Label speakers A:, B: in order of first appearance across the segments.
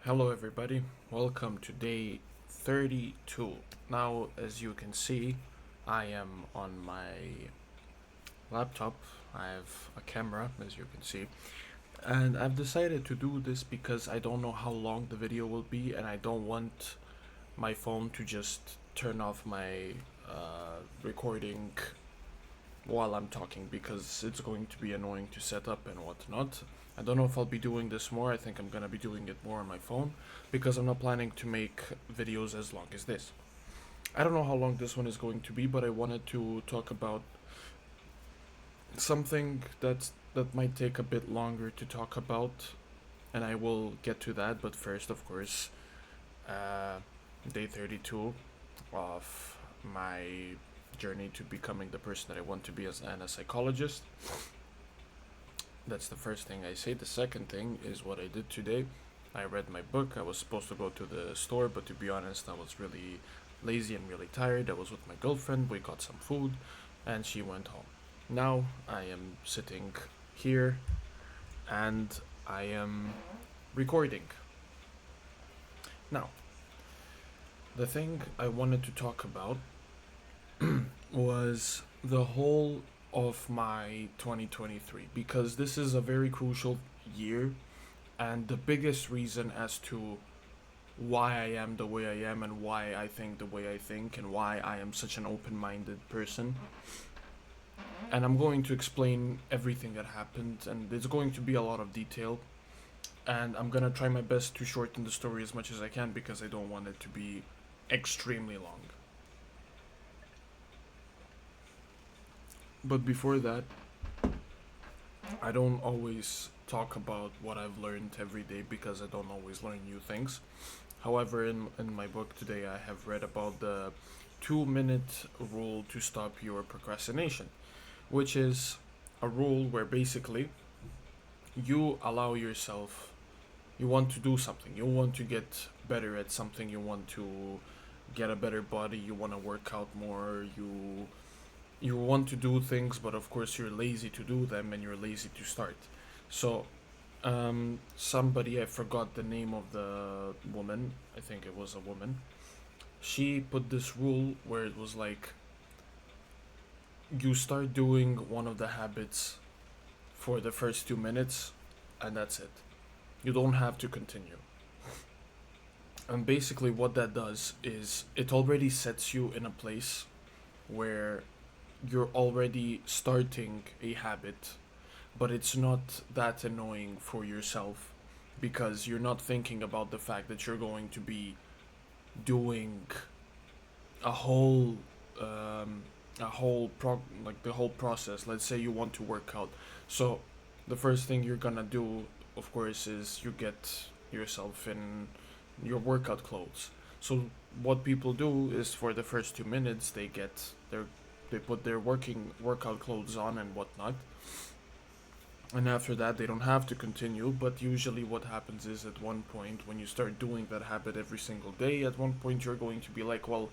A: Hello, everybody. Welcome to day 32. Now, as you can see, I am on my laptop. I have a camera, as you can see, and I've decided to do this because I don't know how long the video will be, and I don't want my phone to just turn off my recording while I'm talking because it's going to be annoying to set up and whatnot. I don't know if I'll be doing this more. I think I'm gonna be doing it more on my phone because I'm not planning to make videos as long as this. I don't know how long this one is going to be, but I wanted to talk about something that might take a bit longer to talk about, and I will get to that. But first, of course, uh, day 32 of my journey to becoming the person that I want to be as a psychologist. That's the first thing I say. The second thing is what I did today. I read my book. I was supposed to go to the store, but to be honest, I was really lazy and really tired. I was with my girlfriend. We got some food, and she went home. Now I am sitting here and I am recording. Now, the thing I wanted to talk about was the whole of my 2023 because this is a very crucial year, and the biggest reason as to why I am the way I am and why I think the way I think and why I am such an open minded person. And I'm going to explain everything that happened, and it's going to be a lot of detail. And I'm gonna try my best to shorten the story as much as I can because I don't want it to be extremely long. But before that, I don't always talk about what I've learned every day because I don't always learn new things. However, in my book today, I have read about the 2 minute rule to stop your procrastination, which is a rule where basically you allow yourself, you want to do something, you want to get better at something, you want to get a better body, you want to work out more, you want to do things, but of course you're lazy to do them and you're lazy to start. So, somebody, I forgot the name of the woman, I think it was a woman, she put this rule where it was like you start doing one of the habits for the first 2 minutes and that's it. You don't have to continue. And basically, what that does is it already sets you in a place where you're already starting a habit, but it's not that annoying for yourself because you're not thinking about the fact that you're going to be doing a whole um, like the whole process. Let's say you want to work out, so the first thing you're gonna do, of course, is you get yourself in your workout clothes. So what people do is for the first 2 minutes they put their working workout clothes on and whatnot, and after that they don't have to continue. But usually what happens is at one point when you start doing that habit every single day, at one point you're going to be like, well,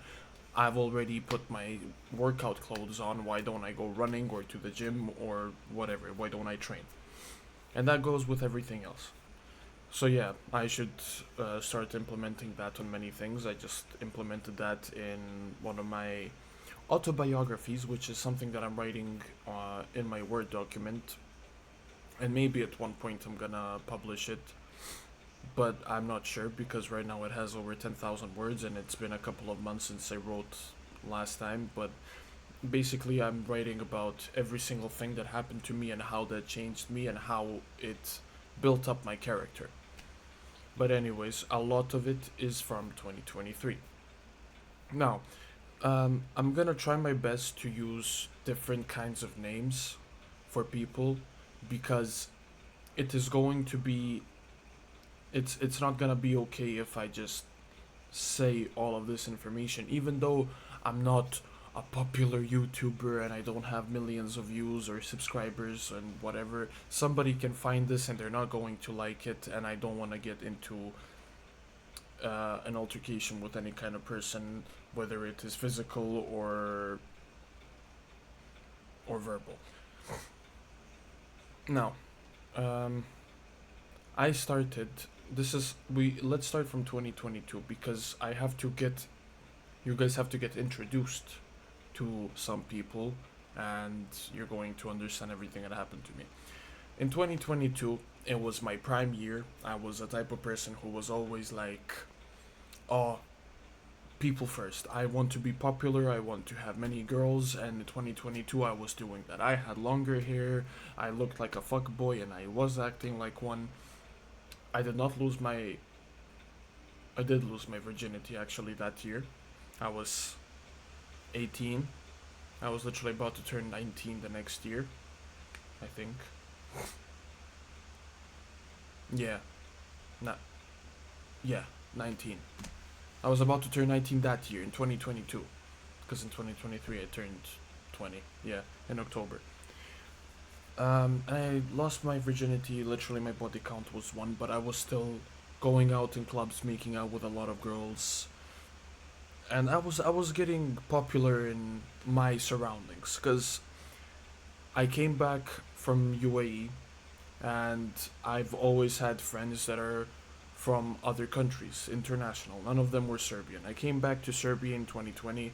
A: I've already put my workout clothes on, why don't I go running or to the gym or whatever, why don't I train? And that goes with everything else. So yeah, I should start implementing that on many things. I just implemented that in one of my autobiographies, which is something that I'm writing in my Word document, and maybe at one point I'm gonna publish it, but I'm not sure because right now it has over 10,000 words and it's been a couple of months since I wrote last time. But basically, I'm writing about every single thing that happened to me and how that changed me and how it built up my character. But, anyways, a lot of it is from 2023. Now, I'm gonna try my best to use different kinds of names for people because it is going to be it's not gonna be okay if I just say all of this information, even though I'm not a popular YouTuber and I don't have millions of views or subscribers and whatever. Somebody can find this and they're not going to like it, and I don't want to get into an altercation with any kind of person, whether it is physical or verbal. Now, um, I started this is we let's start from 2022 because I have to get you guys have to get introduced to some people and you're going to understand everything that happened to me. In 2022, it was my prime year. I was a type of person who was always like, oh, people first. I want to be popular. I want to have many girls. And in 2022, I was doing that. I had longer hair. I looked like a fuck boy, and I was acting like one. I did not lose my. I did lose my virginity actually that year. I was 18. I was literally about to turn 19 the next year, I think. Yeah, not. Yeah, 19. I was about to turn 19 that year in 2022, because in 2023 I turned 20. Yeah, in October. I lost my virginity. Literally, my body count was one, but I was still going out in clubs, making out with a lot of girls, and I was getting popular in my surroundings because I came back from UAE, and I've always had friends that are from other countries, international. None of them were Serbian. I came back to Serbia in 2020.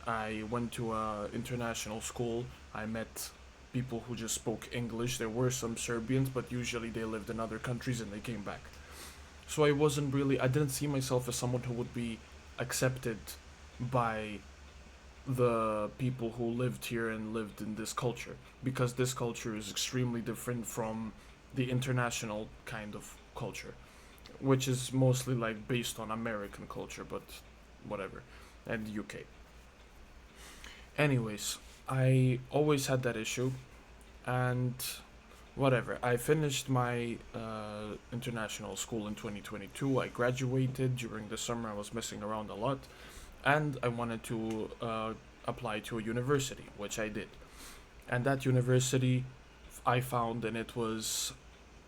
A: I went to a international school. I met people who just spoke English. There were some Serbians, but usually they lived in other countries and they came back. So I didn't see myself as someone who would be accepted by the people who lived here and lived in this culture because this culture is extremely different from the international kind of culture, which is mostly like based on American culture, but whatever, and the UK. Anyways, I always had that issue, and whatever. I finished my international school in 2022. I graduated during the summer. I was messing around a lot, and I wanted to apply to a university, which I did. And that university, I found, and it was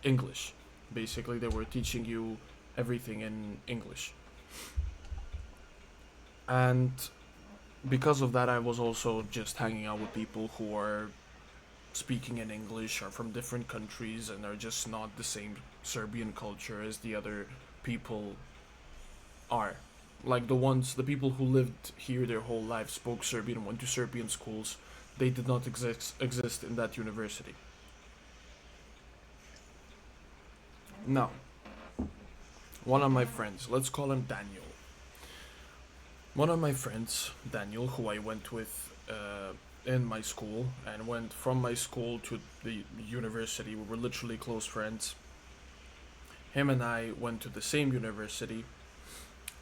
A: English. Basically, they were teaching you everything in English. And because of that, I was also just hanging out with people who are speaking in English, are from different countries, and are just not the same Serbian culture as the other people are. Like the people who lived here their whole life, spoke Serbian, went to Serbian schools, they did not exist in that university. Now, one of my friends, let's call him Daniel. One of my friends, Daniel, who I went with in my school and went from my school to the university, we were literally close friends. Him and I went to the same university,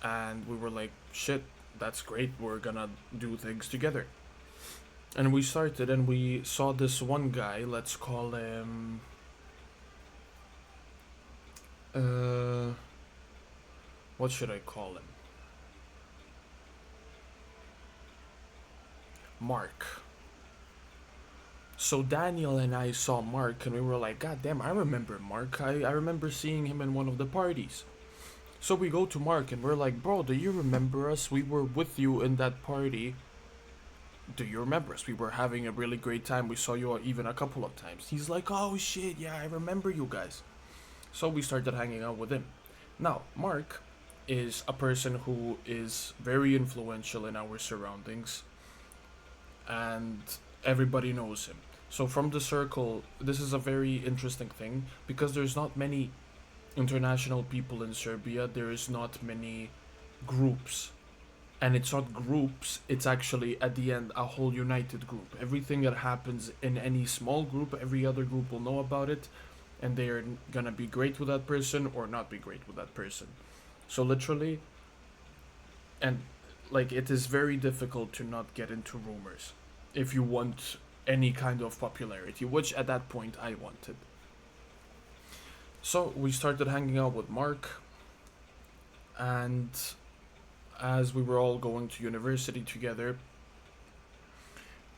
A: and we were like, shit, that's great, we're gonna do things together. And we started, and we saw this one guy, let's call him. Uh, what should I call him? Mark. So Daniel and I saw Mark, and we were like, God damn, I remember Mark. I remember seeing him in one of the parties. So we go to Mark, and we're like, bro, do you remember us? We were with you in that party. Do you remember us? We were having a really great time. We saw you even a couple of times. He's like, oh shit, yeah, I remember you guys. So we started hanging out with him. Now, Mark is a person who is very influential in our surroundings, and everybody knows him. So from the circle, this is a very interesting thing because there's not many international people in Serbia. There is not many groups, and it's not groups. It's actually at the end a whole united group. Everything that happens in any small group, every other group will know about it, and they're gonna be great with that person or not be great with that person. So literally, and like it is very difficult to not get into rumors if you want any kind of popularity, which at that point I wanted. So we started hanging out with Mark, and as we were all going to university together,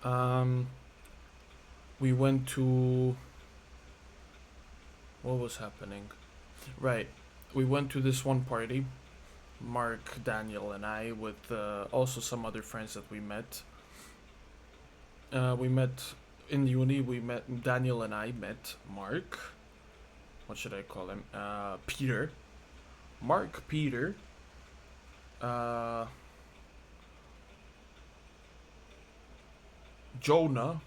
A: um, we went to. What was happening? Right, we went to this one party, Mark, Daniel, and I, with also some other friends that we met. We met in uni. We met Daniel and I met Mark. What should I call him? Peter. Mark, Peter, uh, Jonah,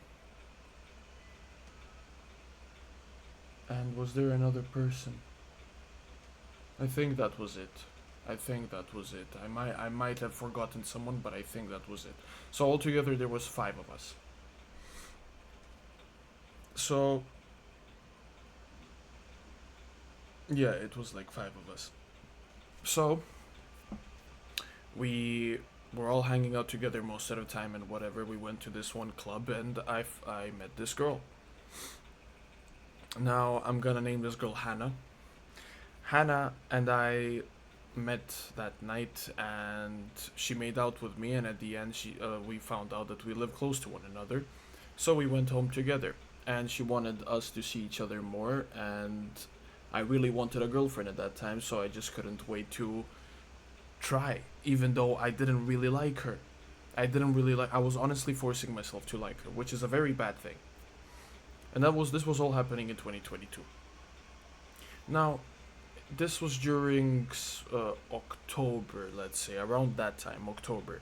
A: and was there another person? I think that was it. I think that was it. I might have forgotten someone, but I think that was it. So altogether there was 5 of us. So yeah, it was like 5 of us. So we were all hanging out together most of the time and whatever. We went to this one club and I met this girl. Now I'm gonna name this girl Hannah. Hannah and I met that night and she made out with me, and at the end we found out that we live close to one another. So we went home together and she wanted us to see each other more, and I really wanted a girlfriend at that time, so I just couldn't wait to try, even though I didn't really like her. I was honestly forcing myself to like her, which is a very bad thing. And this was all happening in 2022. Now, this was during October, let's say, around that time, October.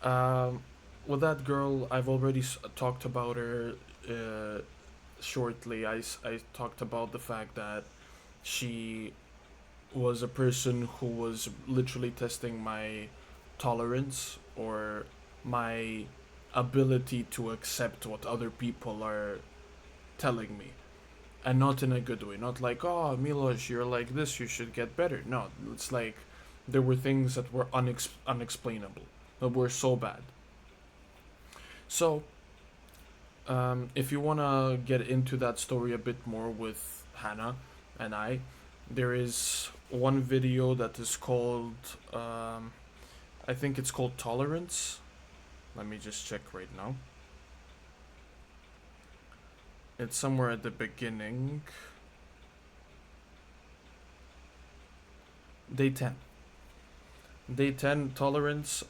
A: Um, with that girl, I've already talked about her shortly. I talked about the fact that she was a person who was literally testing my tolerance, or my ability to accept what other people are telling me, and not in a good way. Not like, oh, Milos, you're like this, you should get better. No, it's like there were things that were unexplainable, that were so bad. So, if you want to get into that story a bit more with Hannah and I, there is one video that is called, I think it's called Tolerance. Let me just check right now. It's somewhere at the beginning. Day 10. Day 10 Tolerance.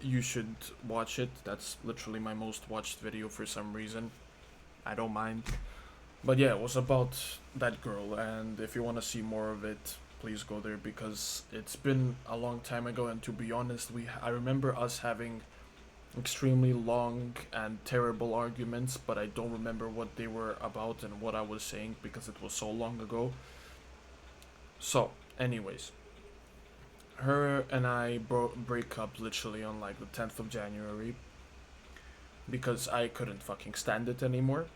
A: You should watch it. That's literally my most watched video for some reason. I don't mind. But yeah, it was about that girl, and if you want to see more of it, please go there, because it's been a long time ago, and to be honest, I remember us having extremely long and terrible arguments, but I don't remember what they were about and what I was saying because it was so long ago. So, anyways, her and I break up literally on like the 10th of January because I couldn't fucking stand it anymore.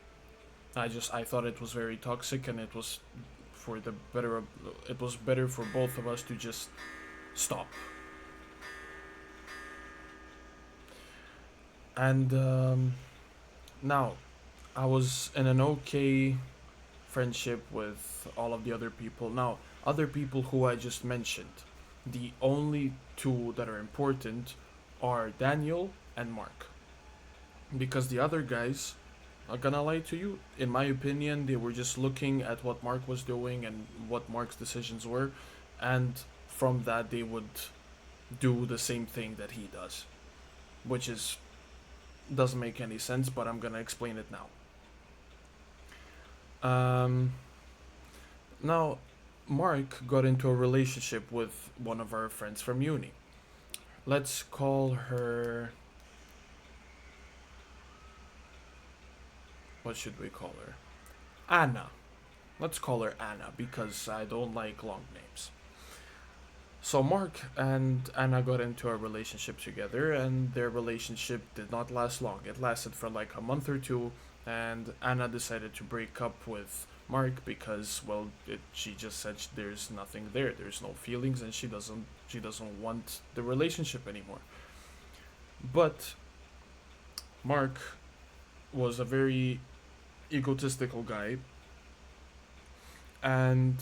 A: I thought it was very toxic, and it was for the better of, it was better for both of us to just stop. And now I was in an okay friendship with all of the other people. Now, other people who I just mentioned, the only two that are important are Daniel and Mark. Because the other guys, I'm gonna lie to you, in my opinion, they were just looking at what Mark was doing and what Mark's decisions were, and from that they would do the same thing that he does, which is doesn't make any sense, but I'm gonna explain it now. Um, Now, Mark got into a relationship with one of our friends from uni. Let's call her. What should we call her? Anna. Let's call her Anna because I don't like long names. So Mark and Anna got into a relationship together, and their relationship did not last long. It lasted for like a month or two, and Anna decided to break up with Mark because, well, she just said there's nothing there. There's no feelings, and she doesn't want the relationship anymore. But Mark was a very egotistical guy, and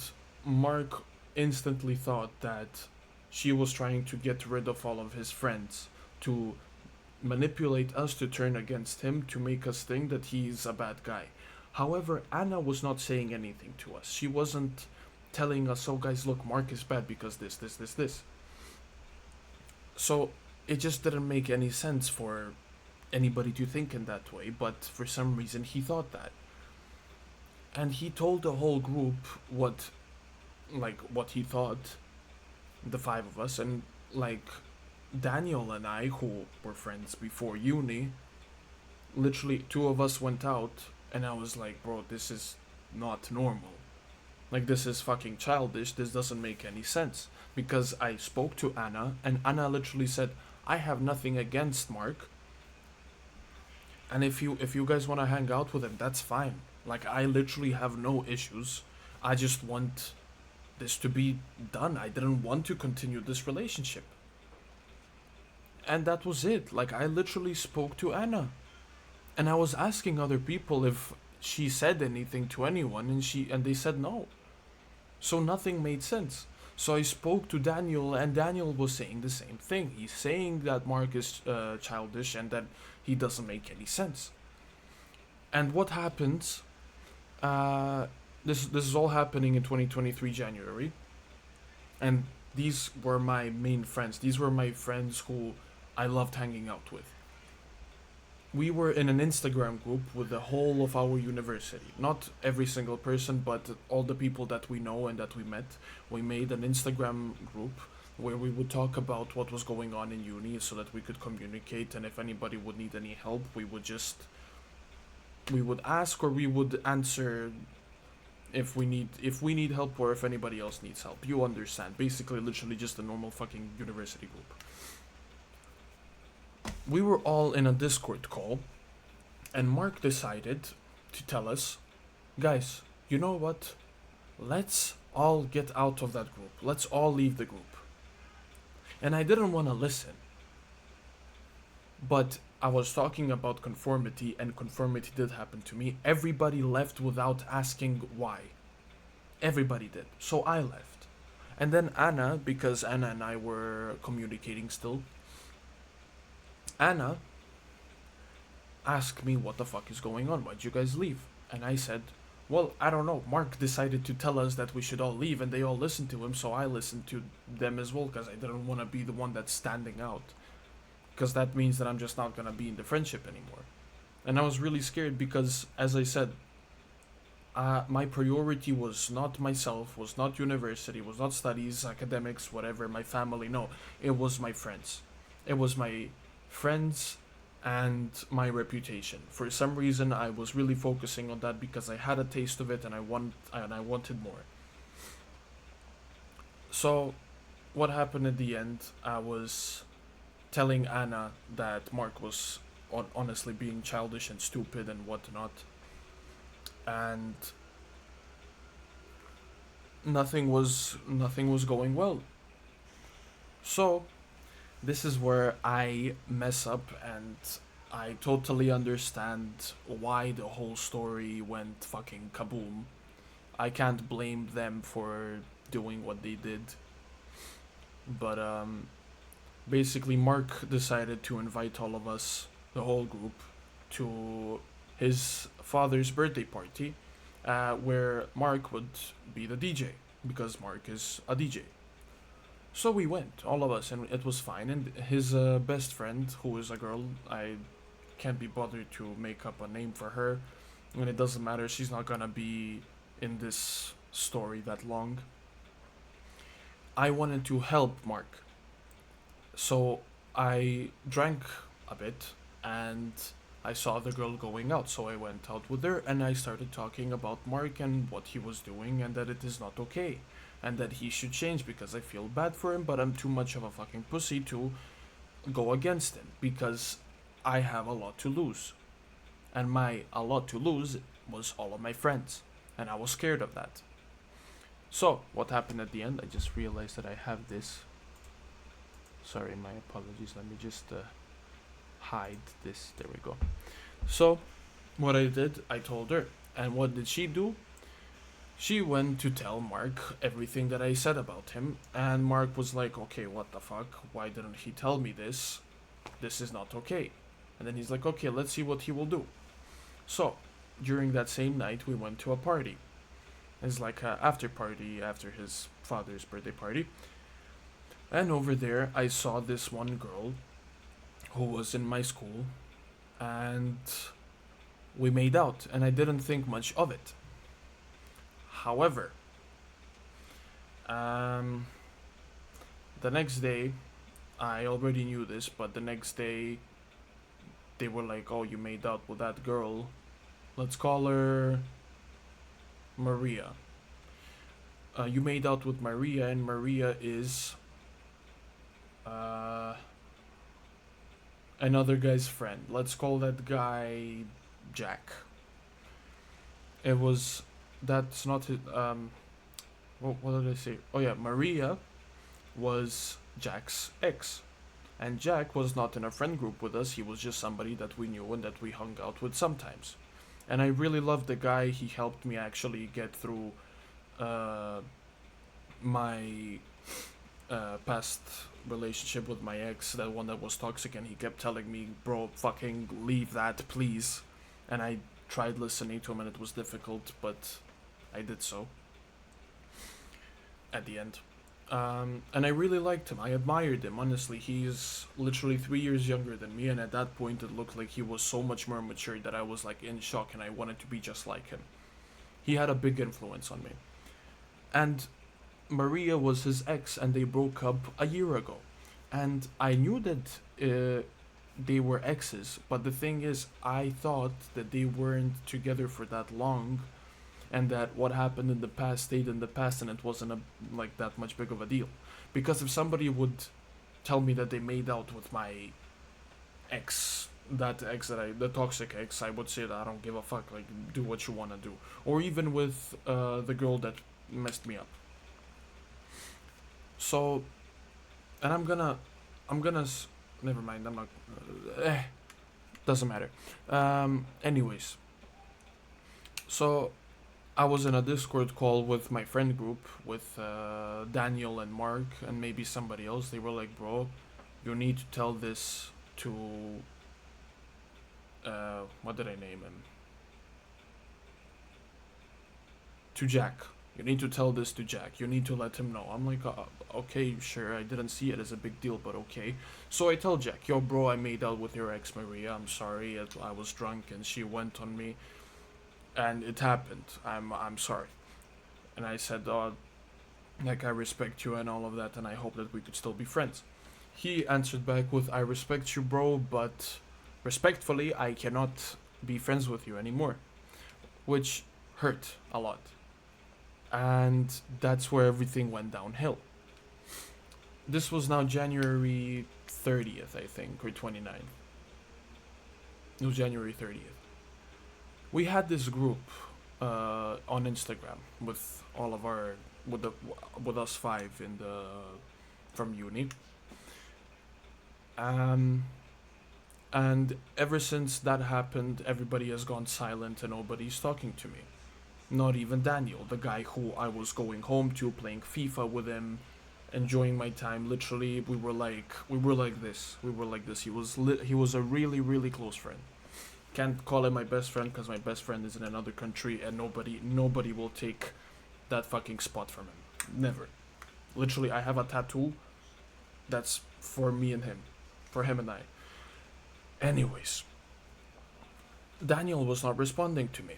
A: Mark instantly thought that she was trying to get rid of all of his friends, to manipulate us to turn against him, to make us think that he's a bad guy. However, Anna was not saying anything to us. She wasn't telling us, oh guys, look, Mark is bad because this. So it just didn't make any sense for anybody to think in that way, but for some reason he thought that. And he told the whole group what he thought, the five of us, and like Daniel and I, who were friends before uni, literally two of us went out, and I was like, bro, this is not normal. Like, this is fucking childish. This doesn't make any sense. Because I spoke to Anna, and Anna literally said, I have nothing against Mark, and if you guys want to hang out with him, that's fine. Like, I literally have no issues. I just want this to be done. I didn't want to continue this relationship. And that was it. Like, I literally spoke to Anna. And I was asking other people if she said anything to anyone, and they said no. So nothing made sense. So I spoke to Daniel, and Daniel was saying the same thing. He's saying that Mark is childish and that he doesn't make any sense. And what happens? This is all happening in 2023 January, and these were my main friends. These were my friends who I loved hanging out with. We were in an Instagram group with the whole of our university. Not every single person, but all the people that we know and that we met. We made an Instagram group where we would talk about what was going on in uni so that we could communicate, and if anybody would need any help, we would ask, or we would answer if we need help, or if anybody else needs help. You understand. Basically, literally just a normal fucking university group. We were all in a Discord call, and Mark decided to tell us, guys, you know what? Let's all get out of that group. Let's all leave the group. And I didn't want to listen. But I was talking about conformity, and conformity did happen to me. Everybody left without asking why. Everybody did. So I left. And then Anna, because Anna and I were communicating still, Anna asked me what the fuck is going on. Why'd you guys leave? And I said, well, I don't know. Mark decided to tell us that we should all leave, and they all listened to him, so I listened to them as well, because I didn't want to be the one that's standing out. Because that means that I'm just not going to be in the friendship anymore. And I was really scared because, as I said, my priority was not myself, was not university, was not studies, academics, whatever, my family. No, it was my friends. It was my friends and my reputation. For some reason, I was really focusing on that because I had a taste of it, and I wanted more. So, what happened at the end? I was telling Anna that Mark was honestly being childish and stupid and whatnot, and nothing was going well. So this is where I mess up, and I totally understand why the whole story went fucking kaboom. I can't blame them for doing what they did, but basically Mark decided to invite all of us, the whole group, to his father's birthday party, where Mark would be the DJ, because Mark is a DJ. So we went, all of us, and it was fine. And his best friend, who is a girl, I can't be bothered to make up a name for her, and it doesn't matter, she's not gonna be in this story that long. I wanted to help Mark, so I drank a bit, and I saw the girl going out, so I went out with her, and I started talking about Mark and what he was doing, and that it is not okay, and that he should change, because I feel bad for him, but I'm too much of a fucking pussy to go against him, because I have a lot to lose. And my a lot to lose was all of my friends, and I was scared of that. So, what happened at the end? I just realized that I have this. Sorry, my apologies. Let me just hide this. There we go. So, what I did, I told her. And what did she do? She went to tell Mark everything that I said about him. And Mark was like, okay, what the fuck? Why didn't he tell me this? This is not okay. And then he's like, okay, let's see what he will do. So, during that same night, we went to a party. It's like an after party after his father's birthday party. And over there, I saw this one girl who was in my school, and we made out, and I didn't think much of it. However, the next day, I already knew this, but the next day they were like, "Oh, you made out with that girl. Let's call her Maria. You made out with Maria, and Maria is uh, another guy's friend. Let's call that guy Jack." It was that's not his, what did I say? Oh yeah, Maria was Jack's ex. And Jack was not in a friend group with us, he was just somebody that we knew and that we hung out with sometimes. And I really loved the guy, he helped me actually get through my past relationship with my ex, that one that was toxic, and he kept telling me, "Bro, fucking leave that, please." And I tried listening to him and it was difficult, but I did so at the end. And I really liked him. I admired him, honestly. He's literally 3 years younger than me, and at that point, it looked like he was so much more mature that I was like in shock and I wanted to be just like him. He had a big influence on me. And Maria was his ex, and they broke up a year ago. And I knew that they were exes, but the thing is, I thought that they weren't together for that long and that what happened in the past stayed in the past and it wasn't like that much big of a deal. Because if somebody would tell me that they made out with my ex, the toxic ex, I would say that I don't give a fuck, like, do what you want to do. Or even with the girl that messed me up. So, and never mind, I'm not, doesn't matter. Anyways, so I was in a Discord call with my friend group with Daniel and Mark and maybe somebody else. They were like, "Bro, you need to tell this to what did I name him? To Jack. You need to tell this to Jack. You need to let him know." I'm like, "Okay, sure. I didn't see it as a big deal, but okay." So I tell Jack, "Yo, bro, I made out with your ex Maria. I'm sorry. I was drunk and she went on me, and it happened. I'm sorry." And I said, "Oh, like, I respect you and all of that, and I hope that we could still be friends." He answered back with, "I respect you, bro, but respectfully, I cannot be friends with you anymore," which hurt a lot. And that's where everything went downhill. This was now January 30th, I think, or 29th. It was January 30th. We had this group on Instagram with all of our with us five in the from uni. And ever since that happened, everybody has gone silent and nobody's talking to me. Not even Daniel, the guy who I was going home to, playing FIFA with him, enjoying my time. Literally, we were like this. He was a really close friend. Can't call him my best friend because my best friend is in another country and nobody will take that fucking spot from him. Never. Literally, I have a tattoo that's for me and him, for him and I. Anyways, Daniel was not responding to me.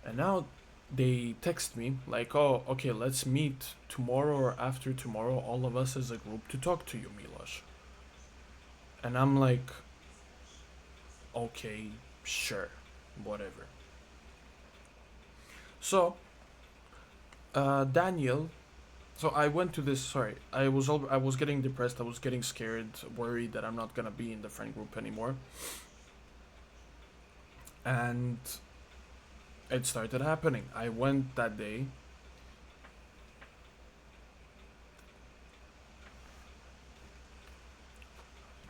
A: And now they text me like, "Oh, okay, let's meet tomorrow or after tomorrow, all of us as a group, to talk to you, Milosh." And I'm like, "Okay, sure, whatever." So, Daniel. So I went to this. Sorry, I was getting depressed. I was getting scared, worried that I'm not gonna be in the friend group anymore. And it started happening. I went that day.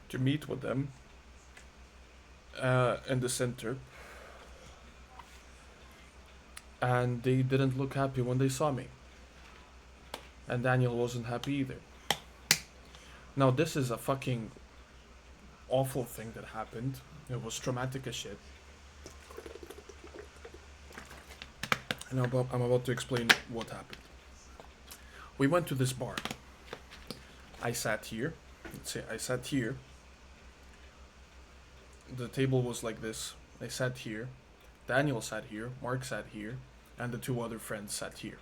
A: To meet with them in the center, and they didn't look happy when they saw me. And Daniel wasn't happy either. Now, this is a fucking awful thing that happened. It was traumatic as shit. And I'm about to explain what happened. We went to this bar. I sat here. Let's say I sat here. The table was like this. I sat here. Daniel sat here. Mark sat here. And the two other friends sat here.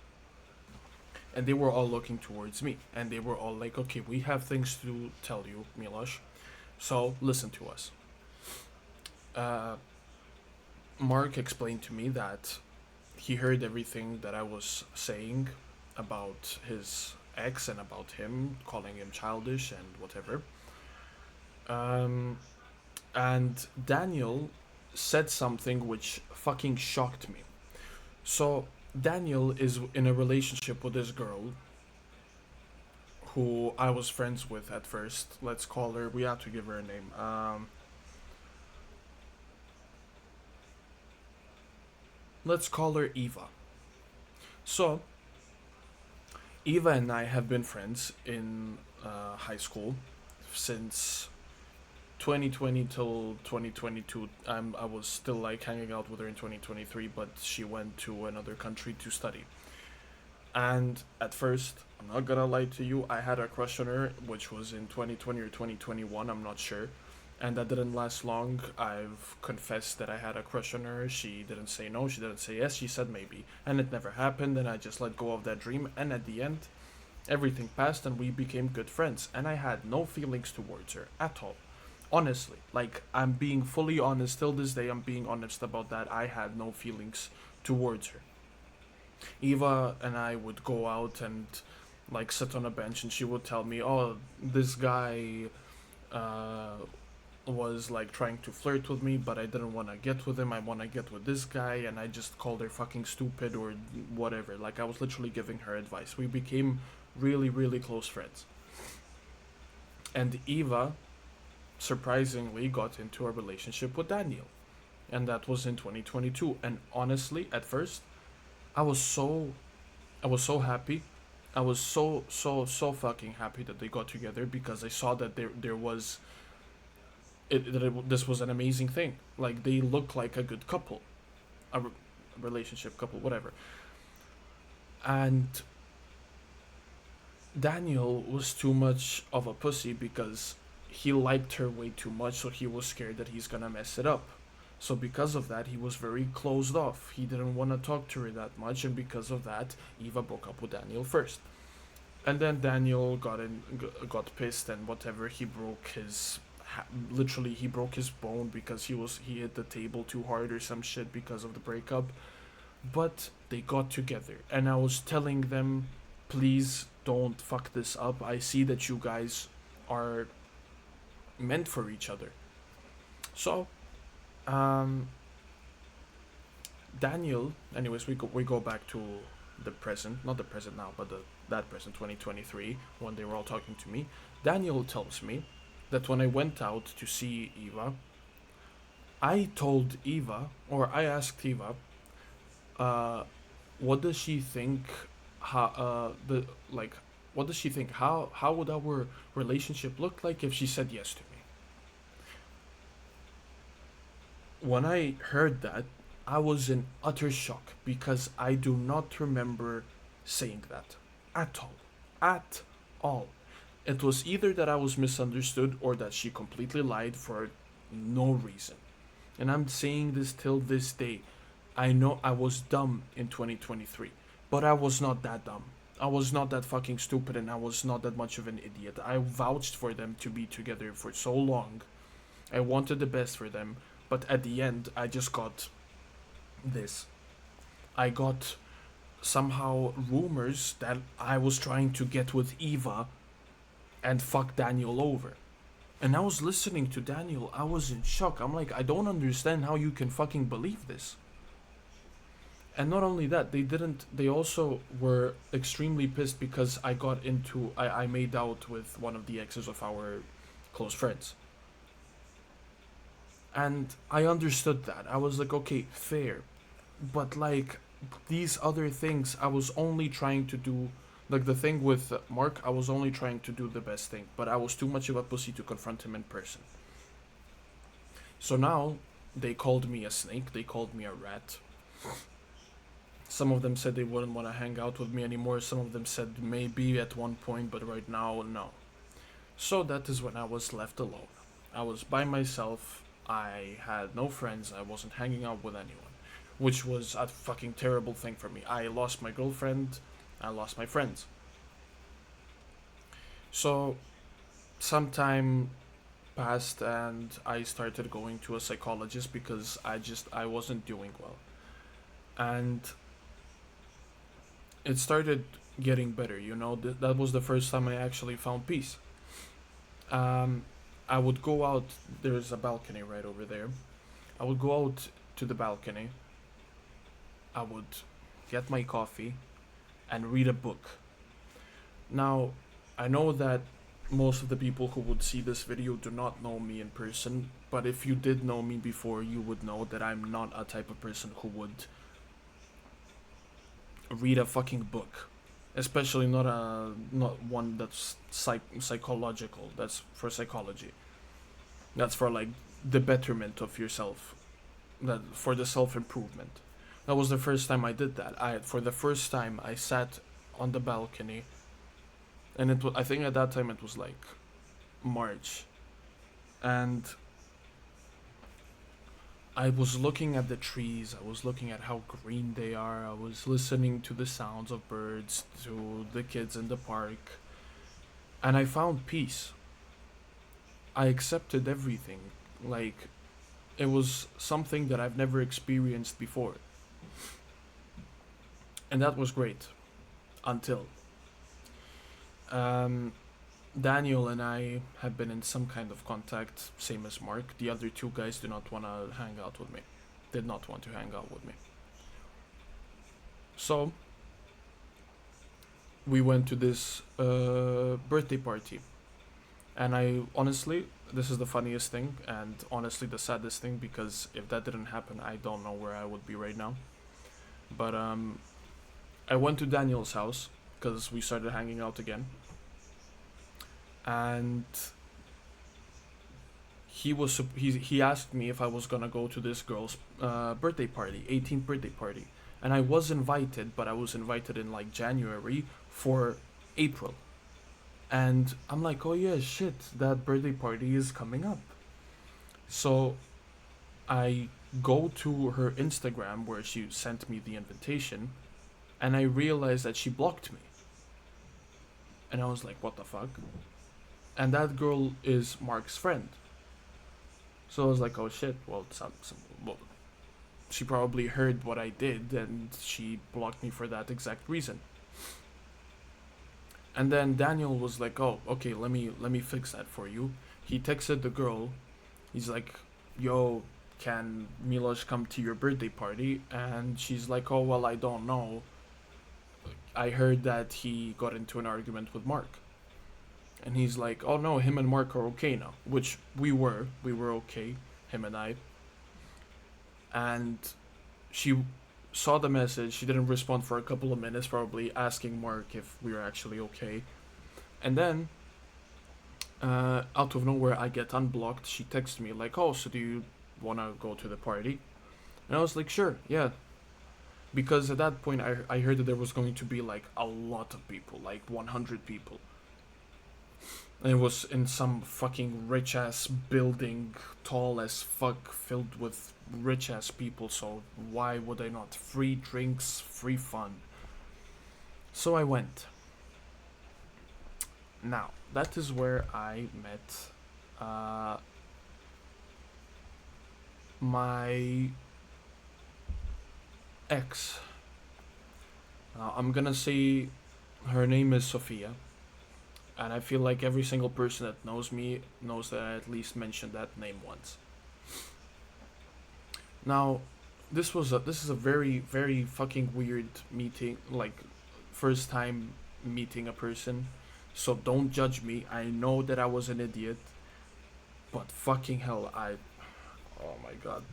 A: and they were all looking towards me, and they were all like, "Okay, we have things to tell you, Milosh, so listen to us." Uh, Mark explained to me that he heard everything that I was saying about his ex and about him, calling him childish and whatever. Um, and Daniel said something which fucking shocked me. So, Daniel is in a relationship with this girl who I was friends with at first. Let's call her, we have to give her a name. Let's call her Eva. So, Eva and I have been friends in high school since 2020 till 2022. I was still like hanging out with her in 2023, but she went to another country to study. And at first, I'm not gonna lie to you, I had a crush on her, which was in 2020 or 2021, I'm not sure. And that didn't last long. I've confessed that I had a crush on her. She didn't say no, she didn't say yes, she said maybe. And it never happened, and I just let go of that dream. And at the end, everything passed, and we became good friends. And I had no feelings towards her at all. Honestly, like, I'm being fully honest. Till this day, I'm being honest about that. I had no feelings towards her. Eva and I would go out and like sit on a bench, and she would tell me, "Oh, this guy uh, was like trying to flirt with me, but I didn't want to get with him. I want to get with this guy," and I just called her fucking stupid or whatever. Like, I was literally giving her advice. We became really, really close friends. And Eva, surprisingly, got into a relationship with Daniel, and that was in 2022. And honestly, at first, I was so I was so happy. I was so fucking happy that they got together, because I saw that there was this was an amazing thing. Like, they look like a good couple, a relationship couple, whatever. And Daniel was too much of a pussy, because he liked her way too much, so he was scared that he's gonna mess it up. So because of that, he was very closed off. He didn't want to talk to her that much, and because of that, Eva broke up with Daniel first. And then Daniel got pissed and whatever. He broke his literally he broke his bone because he hit the table too hard or some shit because of the breakup. But they got together, and I was telling them, please don't fuck this up. I see that you guys are meant for each other. So, um, Daniel. Anyways, we go back to the present, not the present now, but the that present 2023, when they were all talking to me. Daniel tells me that when I went out to see Eva, I told Eva, or I asked Eva, uh, what does she think? How the like, what does she think? How would our relationship look like if she said yes to me? When I heard that, I was in utter shock, because I do not remember saying that at all. At all. It was either that I was misunderstood or that she completely lied for no reason. And I'm saying this till this day. I know I was dumb in 2023, but I was not that dumb. I was not that fucking stupid, and I was not that much of an idiot. I vouched for them to be together for so long. I wanted the best for them, but at the end, I just got this. I got somehow rumors that I was trying to get with Eva and fuck Daniel over. And I was listening to Daniel, I was in shock. I'm like, I don't understand how you can fucking believe this. And not only that, they also were extremely pissed because I made out with one of the exes of our close friends. And I understood that. I was like, okay, fair. But like, these other things, I was only trying to do, like the thing with Mark, I was only trying to do the best thing, but I was too much of a pussy to confront him in person. So now they called me a snake, they called me a rat. Some of them said they wouldn't want to hang out with me anymore. Some of them said maybe at one point, but right now, no. So that is when I was left alone. I was by myself. I had no friends. I wasn't hanging out with anyone, which was a fucking terrible thing for me. I lost my girlfriend. I lost my friends. So some time passed and I started going to a psychologist because I wasn't doing well. And it started getting better, you know. That was the first time I actually found peace. Um I would go out, there's a balcony right over there. I would go out to the balcony. I would get my coffee and read a book. Now, I know that most of the people who would see this video do not know me in person, but if you did know me before, you would know that I'm not a type of person who would read a fucking book, especially not one that's psychological. That's for psychology. That's for like the betterment of yourself. That for the self improvement. That was the first time I did that. I For the first time I sat on the balcony, and I think at that time it was like March, and I was looking at the trees. I was looking at how green they are. I was listening to the sounds of birds, to the kids in the park, and I found peace. I accepted everything. Like, it was something that I've never experienced before. And that was great. Until um, Daniel and I have been in some kind of contact, same as Mark. The other two guys do not want to hang out with me. Did not want to hang out with me. So, we went to this birthday party. And I honestly, this is the funniest thing, and honestly the saddest thing, because if that didn't happen, I don't know where I would be right now. But I went to Daniel's house because we started hanging out again, and he asked me if I was gonna go to this girl's birthday party, 18th birthday party, and I was invited, but I was invited in like January for April, and I'm like, oh yeah, shit, that birthday party is coming up, so I go to her Instagram where she sent me the invitation, and I realized that she blocked me, and I was like, what the fuck? And that girl is Mark's friend. So I was like, oh shit, well, well, she probably heard what I did and she blocked me for that exact reason. And then Daniel was like, oh, okay, let me fix that for you. He texted the girl. He's like, yo, can Milos come to your birthday party? And she's like, oh, well, I don't know. I heard that he got into an argument with Mark. And he's like, oh no, him and Mark are okay now. Which we were. We were okay, him and I. And she saw the message. She didn't respond for a couple of minutes, probably asking Mark if we were actually okay. And then, out of nowhere, I get unblocked. She texts me, like, oh, so do you want to go to the party? And I was like, sure, yeah. Because at that point, I heard that there was going to be, like, a lot of people, like 100 people. And it was in some fucking rich ass building, tall as fuck, filled with rich ass people, so why would I not? Free drinks, free fun. So I went. Now, that is where I met my ex. I'm gonna say her name is Sophia. And I feel like every single person that knows me knows that I at least mentioned that name once. Now, this is a very very fucking weird meeting, like first time meeting a person. So don't judge me. I know that I was an idiot, but fucking hell, oh my god.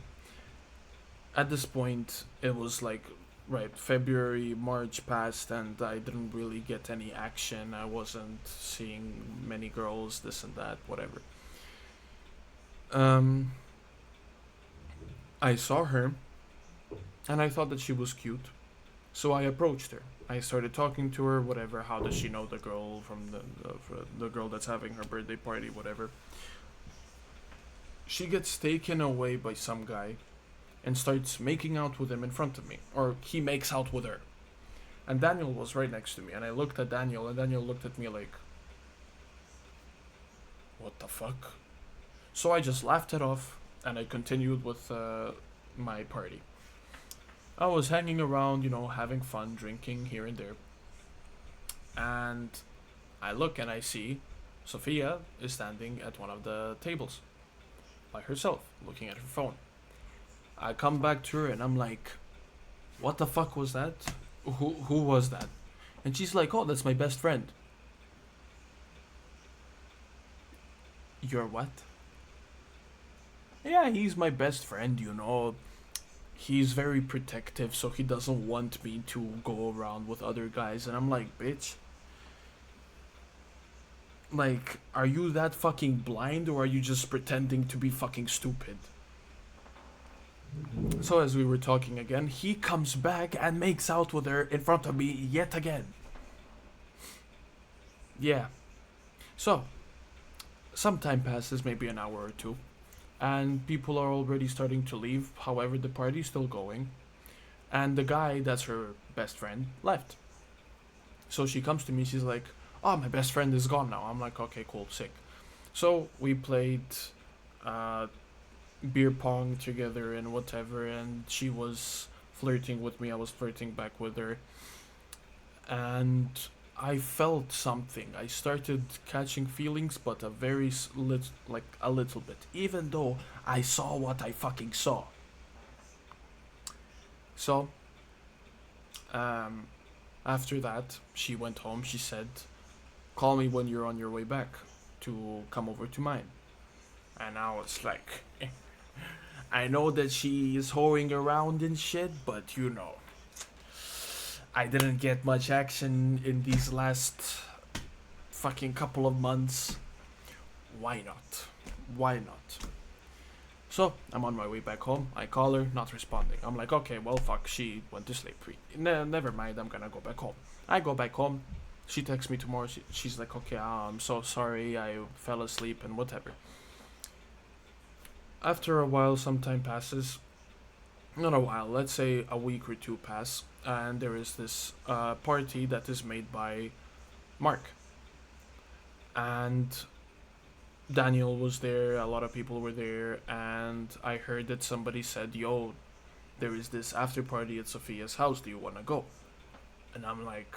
A: At this point, it was like right, February, March passed, and I didn't really get any action. I wasn't seeing many girls, this and that, whatever. Um, I saw her, and I thought that she was cute, so I approached her. I started talking to her, whatever. How does she know the girl from the girl that's having her birthday party, whatever? She gets taken away by some guy, and starts making out with him in front of me, or he makes out with her. And Daniel was right next to me, and I looked at Daniel, and Daniel looked at me like, what the fuck? So I just laughed it off, and I continued with my party. I was hanging around, having fun, drinking here and there. And I look and I see Sophia is standing at one of the tables by herself, looking at her phone. I come back to her and I'm like, what the fuck was that? Who was that? And she's like, oh, that's my best friend. You're what? Yeah, he's my best friend. He's very protective, so he doesn't want me to go around with other guys. And I'm like, bitch. Like, are you that fucking blind, or are you just pretending to be fucking stupid? So as we were talking again, he comes back and makes out with her in front of me yet again. Yeah. So, some time passes, maybe an hour or two, and people are already starting to leave. However, the party's still going, and the guy that's her best friend left. So she comes to me, she's like, oh, my best friend is gone now. I'm like, okay, cool, sick. So we played beer pong together and whatever, and she was flirting with me, I was flirting back with her, and I felt something. I started catching feelings, but a little bit, even though I saw what I fucking saw. So, after that, she went home. She said, call me when you're on your way back to come over to mine. And I was like, I know that she is hoeing around and shit, but I didn't get much action in these last fucking couple of months. Why not? Why not? So, I'm on my way back home. I call her, not responding. I'm like, okay, well, fuck, she went to sleep. Never mind, I'm gonna go back home. I go back home. She texts me tomorrow. She's like, okay, I'm so sorry, I fell asleep and whatever. After a while, some time passes. Not a while, let's say a week or two pass, and there is this party that is made by Mark. And Daniel was there, a lot of people were there, and I heard that somebody said, yo, there is this after party at Sophia's house, do you want to go? And I'm like,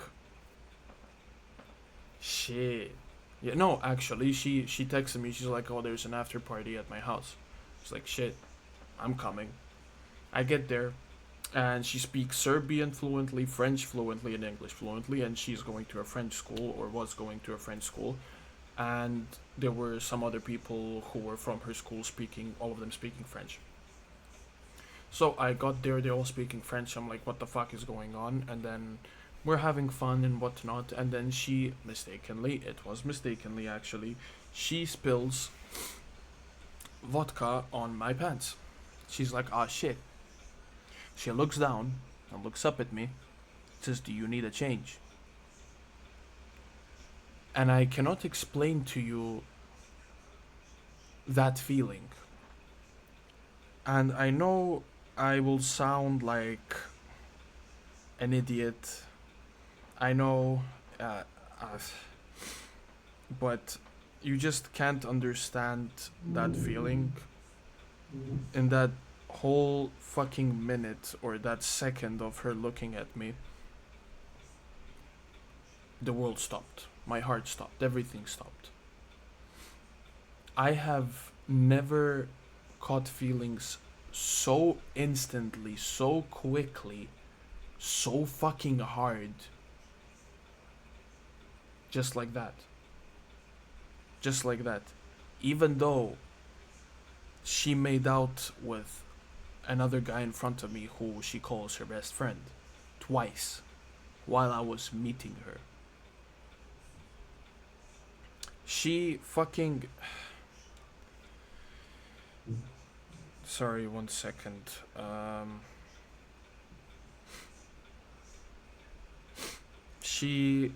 A: shit. Yeah, no, actually, she texted me, she's like, oh, there's an after party at my house. It's like, shit, I'm coming. I get there, and she speaks Serbian fluently, French fluently, and English fluently, and she's going to a French school, or was going to a French school, and there were some other people who were from her school speaking, all of them speaking French. So I got there, they're all speaking French, I'm like, what the fuck is going on? And then we're having fun and whatnot, and then she mistakenly, it was mistakenly actually, she spills vodka on my pants. She's like, ah, shit. She looks down and looks up at me, says, do you need a change? And I cannot explain to you that feeling. And I know I will sound like an idiot. I know, but you just can't understand that feeling. In that whole fucking minute or that second of her looking at me, the world stopped. My heart stopped. Everything stopped. I have never caught feelings so instantly, so quickly, so fucking hard. Just like that. Just like that. Even though she made out with another guy in front of me who she calls her best friend twice while I was meeting her. She fucking... Sorry, 1 second. She...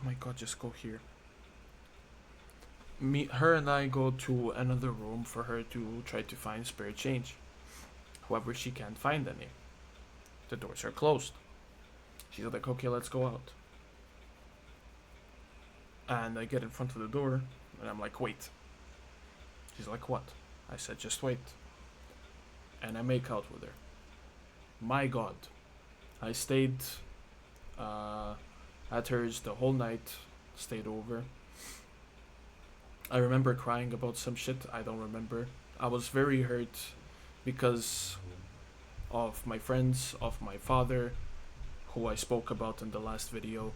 A: Oh my god, just go here. Her and I go to another room for her to try to find spare change. However, she can't find any. The doors are closed. She's like, okay, let's go out. And I get in front of the door, and I'm like, wait. She's like, what? I said, just wait. And I make out with her. My God. I stayed at hers the whole night, stayed over. I remember crying about some shit, I don't remember. I was very hurt because of my friends, of my father, who I spoke about in the last video,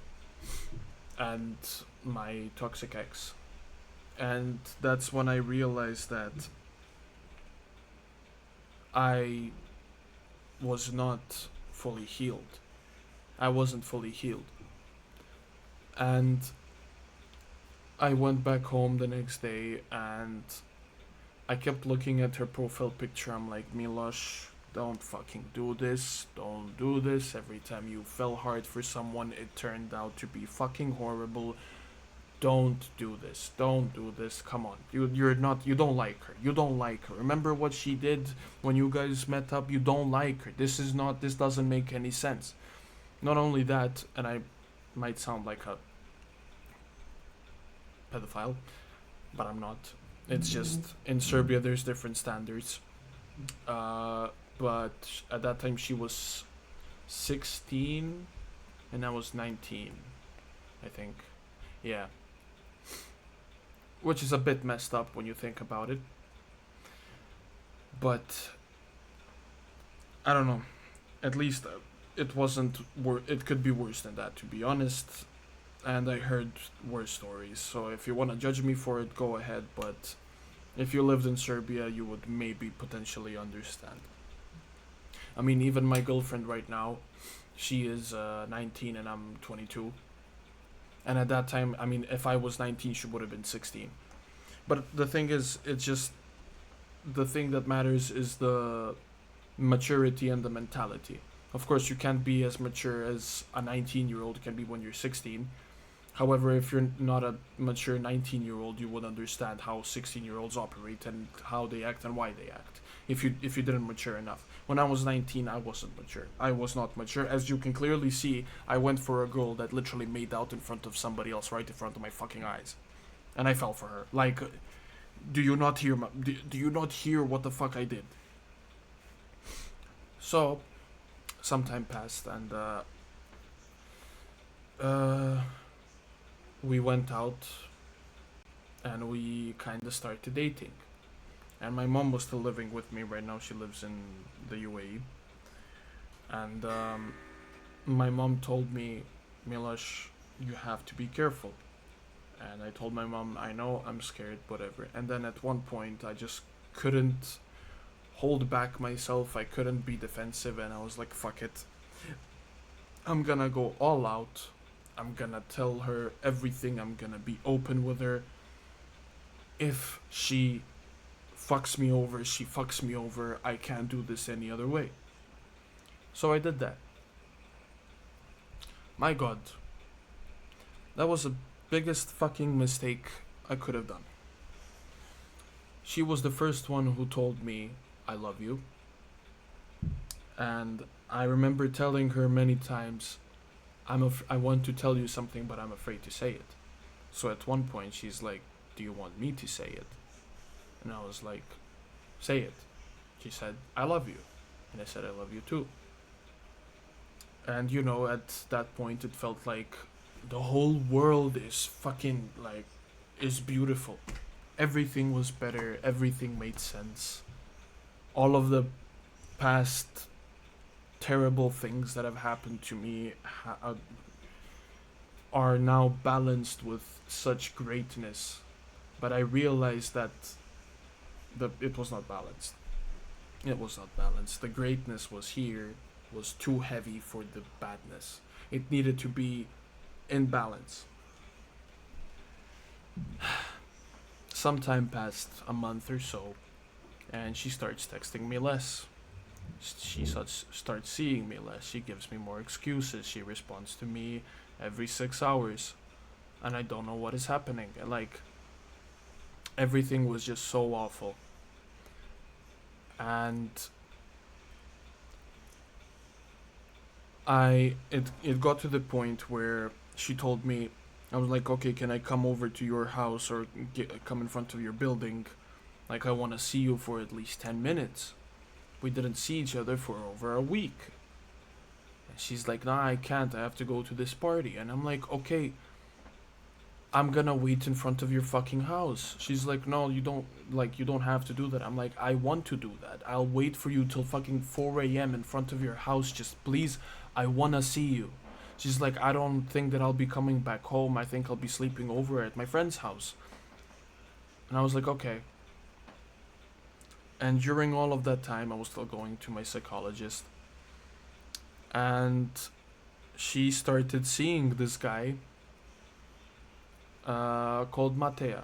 A: and my toxic ex. And that's when I realized that I was not fully healed. I wasn't fully healed. And I went back home the next day and I kept looking at her profile picture. I'm like, Milosh, don't fucking do this. Don't do this. Every time you fell hard for someone, it turned out to be fucking horrible. Don't do this. Don't do this. Come on. You don't like her. You don't like her. Remember what she did when you guys met up? You don't like her. This doesn't make any sense. Not only that, and I might sound like a pedophile, but I'm not. It's just in Serbia there's different standards. But at that time she was 16 and I was 19, I think. Yeah. Which is a bit messed up when you think about it. But I don't know. At least it wasn't it could be worse than that, to be honest. And I heard worse stories. So if you want to judge me for it, go ahead, but if you lived in Serbia, you would maybe potentially understand. I mean, even my girlfriend right now, she is 19 and I'm 22. And at that time, I mean, if I was 19, she would have been 16. But the thing is, it's just the thing that matters is the maturity and the mentality. Of course, you can't be as mature as a 19-year-old can be when you're 16. However, if you're not a mature 19-year-old, you would understand how 16-year-olds operate and how they act and why they act. If you didn't mature enough. When I was 19, I wasn't mature. I was not mature. As you can clearly see, I went for a girl that literally made out in front of somebody else right in front of my fucking eyes. And I fell for her. Like, do you not hear do you not hear what the fuck I did? So, some time passed and we went out and we kind of started dating. And my mom was still living with me. Right now she lives in the UAE. And my mom told me, Milosh, you have to be careful. And I told my mom, I know, I'm scared, whatever. And then at one point I just couldn't hold back myself. I couldn't be defensive and I was like, fuck it. I'm gonna go all out. I'm gonna tell her everything. I'm gonna be open with her. If she fucks me over, she fucks me over. I can't do this any other way. So I did that. My God. That was the biggest fucking mistake I could have done. She was the first one who told me, I love you. And I remember telling her many times, I want to tell you something, but I'm afraid to say it. So at one point, she's like, do you want me to say it? And I was like, say it. She said, I love you. And I said, I love you too. And at that point, it felt like the whole world is fucking, like, is beautiful. Everything was better. Everything made sense. All of the past terrible things that have happened to me are now balanced with such greatness. But I realized that it was not balanced. It was not balanced. The greatness was here, was too heavy for the badness. It needed to be in balance. Some time passed, a month or so, and she starts texting me less. She starts seeing me less. She gives me more excuses. She responds to me every 6 hours. And I don't know what is happening. Like, everything was just so awful. And it got to the point where she told me, I was like, okay, can I come over to your house or come in front of your building? Like, I want to see you for at least 10 minutes. We didn't see each other for over a week. And she's like, nah, I can't. I have to go to this party. And I'm like, okay, I'm gonna wait in front of your fucking house. She's like, no, you don't have to do that. I'm like, I want to do that. I'll wait for you till fucking 4 a.m. in front of your house. Just please, I wanna see you. She's like, I don't think that I'll be coming back home. I think I'll be sleeping over at my friend's house. And I was like, okay. And during all of that time, I was still going to my psychologist. And she started seeing this guy called Matea.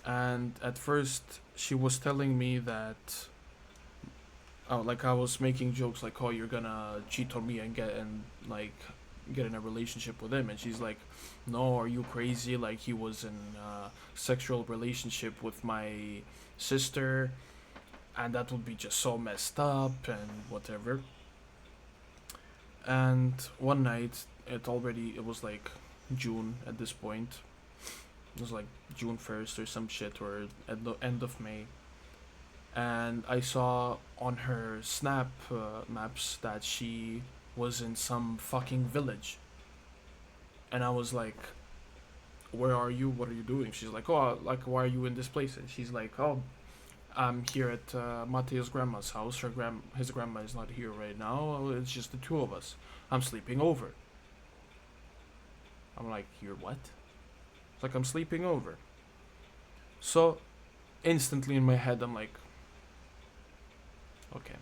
A: And at first, she was telling me that, oh, like I was making jokes like, oh, you're gonna cheat on me and get in a relationship with him. And she's like, no, are you crazy? Like, he was in a sexual relationship with my sister, and that would be just so messed up and whatever. And one night, it was like June at this point. It was like June 1st or some shit, or at the end of May. And I saw on her Snap maps that she was in some fucking village. And I was like, where are you? What are you doing? She's like, oh, like, why are you in this place? And she's like, oh, I'm here at Mateo's grandma's house. His grandma is not here right now. It's just the two of us. I'm sleeping over. I'm like, you're what? It's like, I'm sleeping over. So, instantly in my head, I'm like, okay.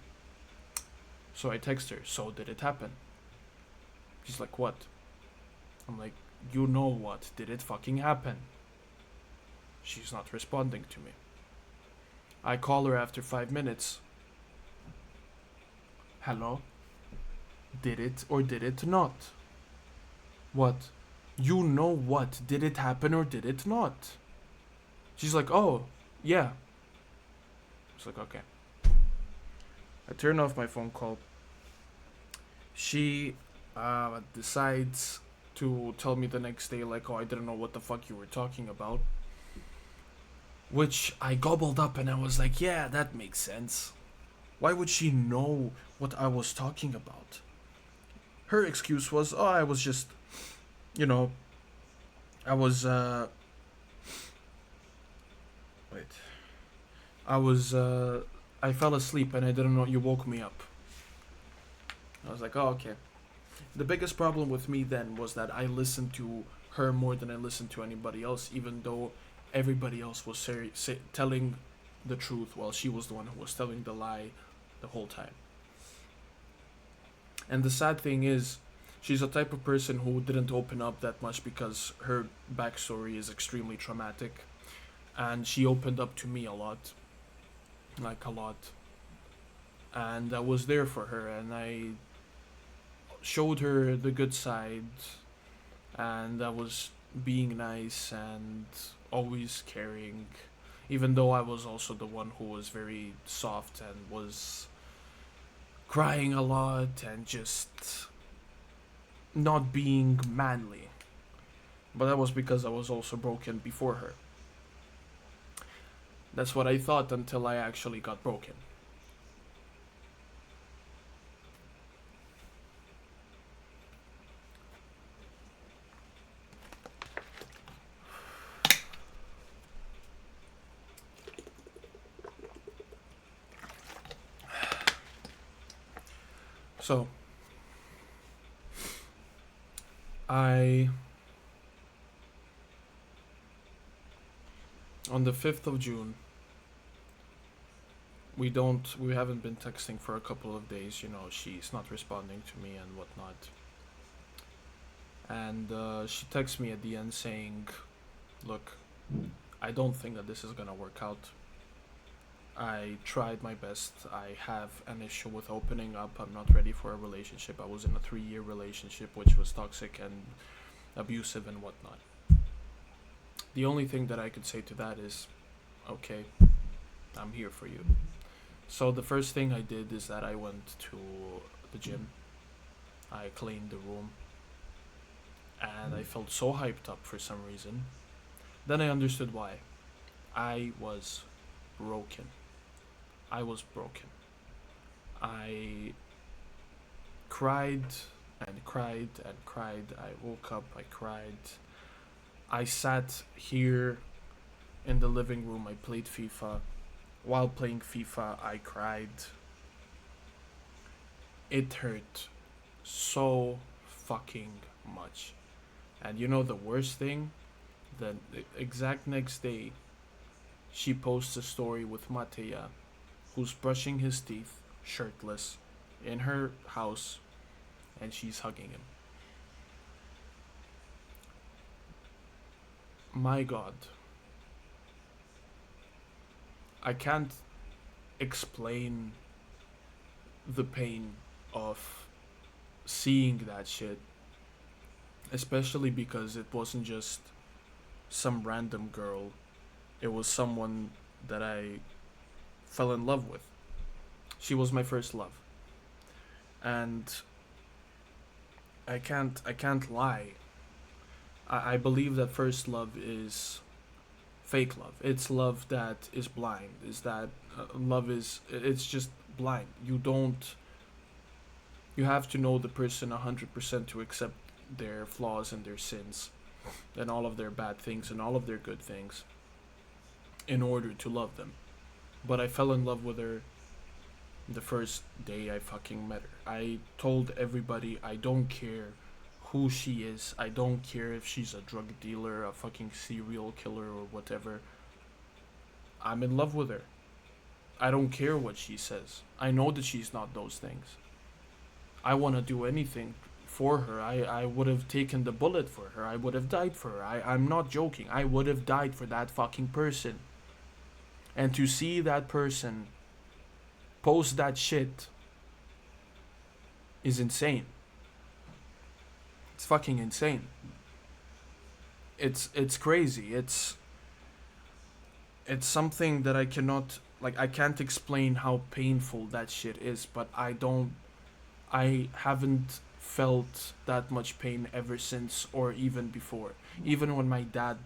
A: So I text her, so did it happen? She's like, what? I'm like, you know what? Did it fucking happen? She's not responding to me. I call her after 5 minutes. Hello? Did it or did it not? What? You know what? Did it happen or did it not? She's like, oh, yeah. It's like, okay. I turn off my phone call. She decides to tell me the next day, like, oh, I didn't know what the fuck you were talking about. Which I gobbled up and I was like, yeah, that makes sense. Why would she know what I was talking about? Her excuse was, oh, I was just, you know, I was, wait. I fell asleep and I didn't know you woke me up. I was like, oh, okay. The biggest problem with me then was that I listened to her more than I listened to anybody else, even though everybody else was telling the truth while she was the one who was telling the lie the whole time. And the sad thing is, she's a type of person who didn't open up that much because her backstory is extremely traumatic. And she opened up to me a lot. Like, a lot. And I was there for her, and I showed her the good side, and I was being nice and always caring, even though I was also the one who was very soft and was crying a lot and just not being manly. But that was because I was also broken before her. That's what I thought until I actually got broken. So, on the 5th of June, we haven't been texting for a couple of days, she's not responding to me and whatnot. And she texts me at the end saying, look, I don't think that this is gonna work out. I tried my best. I have an issue with opening up. I'm not ready for a relationship. I was in a 3-year relationship which was toxic and abusive and whatnot. The only thing that I could say to that is, okay, I'm here for you. So the first thing I did is that I went to the gym. I cleaned the room, and I felt so hyped up for some reason. Then I understood why. I was broken. I was broken. I cried and cried and cried. I woke up, I cried. I sat here in the living room, I played FIFA. While playing FIFA, I cried. It hurt so fucking much. And you know the worst thing? The exact next day, she posts a story with Matea, who's brushing his teeth, shirtless, in her house, and she's hugging him. My god. I can't explain the pain of seeing that shit, especially because it wasn't just some random girl, it was someone that I fell in love with. She was my first love. And I can't lie. I believe that first love is fake love. It's love that is blind. Is that love is it's just blind. You have to know the person 100% to accept their flaws and their sins and all of their bad things and all of their good things in order to love them. But I fell in love with her the first day I fucking met her. I told everybody I don't care who she is. I don't care if she's a drug dealer, a fucking serial killer, or whatever. I'm in love with her. I don't care what she says. I know that she's not those things. I want to do anything for her. I would have taken the bullet for her. I would have died for her. I'm not joking. I would have died for that fucking person. And to see that person post that shit is insane. It's fucking insane. It's crazy. It's something that I cannot, like, I can't explain how painful that shit is, but I haven't felt that much pain ever since or even before. Even when my dad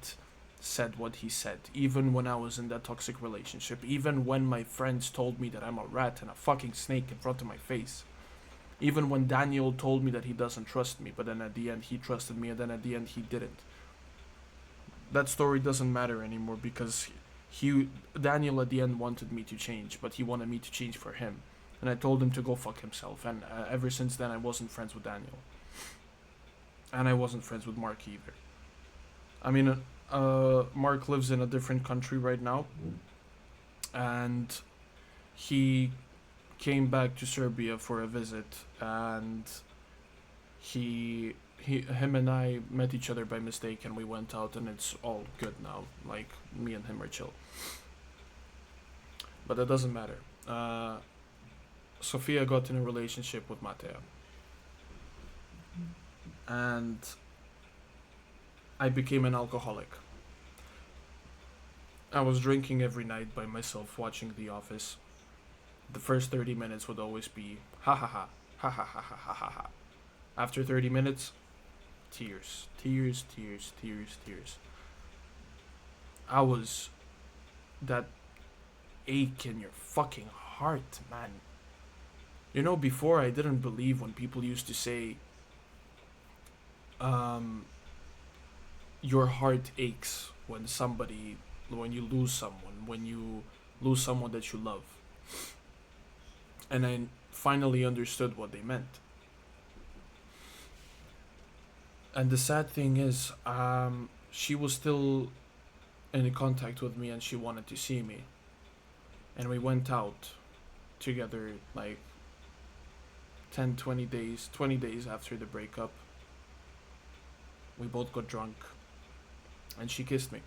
A: said what he said, even when I was in that toxic relationship, even when my friends told me that I'm a rat and a fucking snake in front of my face. Even when Daniel told me that he doesn't trust me, but then at the end he trusted me and then at the end he didn't. That story doesn't matter anymore because Daniel at the end wanted me to change, but he wanted me to change for him. And I told him to go fuck himself, and ever since then I wasn't friends with Daniel. And I wasn't friends with Mark either. I mean, Mark lives in a different country right now, and he came back to Serbia for a visit, and him and I met each other by mistake, and we went out, and it's all good now. Like, me and him are chill. But that doesn't matter. Sofia got in a relationship with Matea, and I became an alcoholic. I was drinking every night by myself, watching The Office. The first 30 minutes would always be ha ha ha, ha ha ha ha ha ha ha. After 30 minutes, tears, tears, tears, tears, tears. I was that ache in your fucking heart, man. You know, before I didn't believe when people used to say, your heart aches when you lose someone, when you lose someone that you love. And I finally understood what they meant. And the sad thing is, she was still in contact with me and she wanted to see me. And we went out together like 20 days after the breakup. We both got drunk and she kissed me.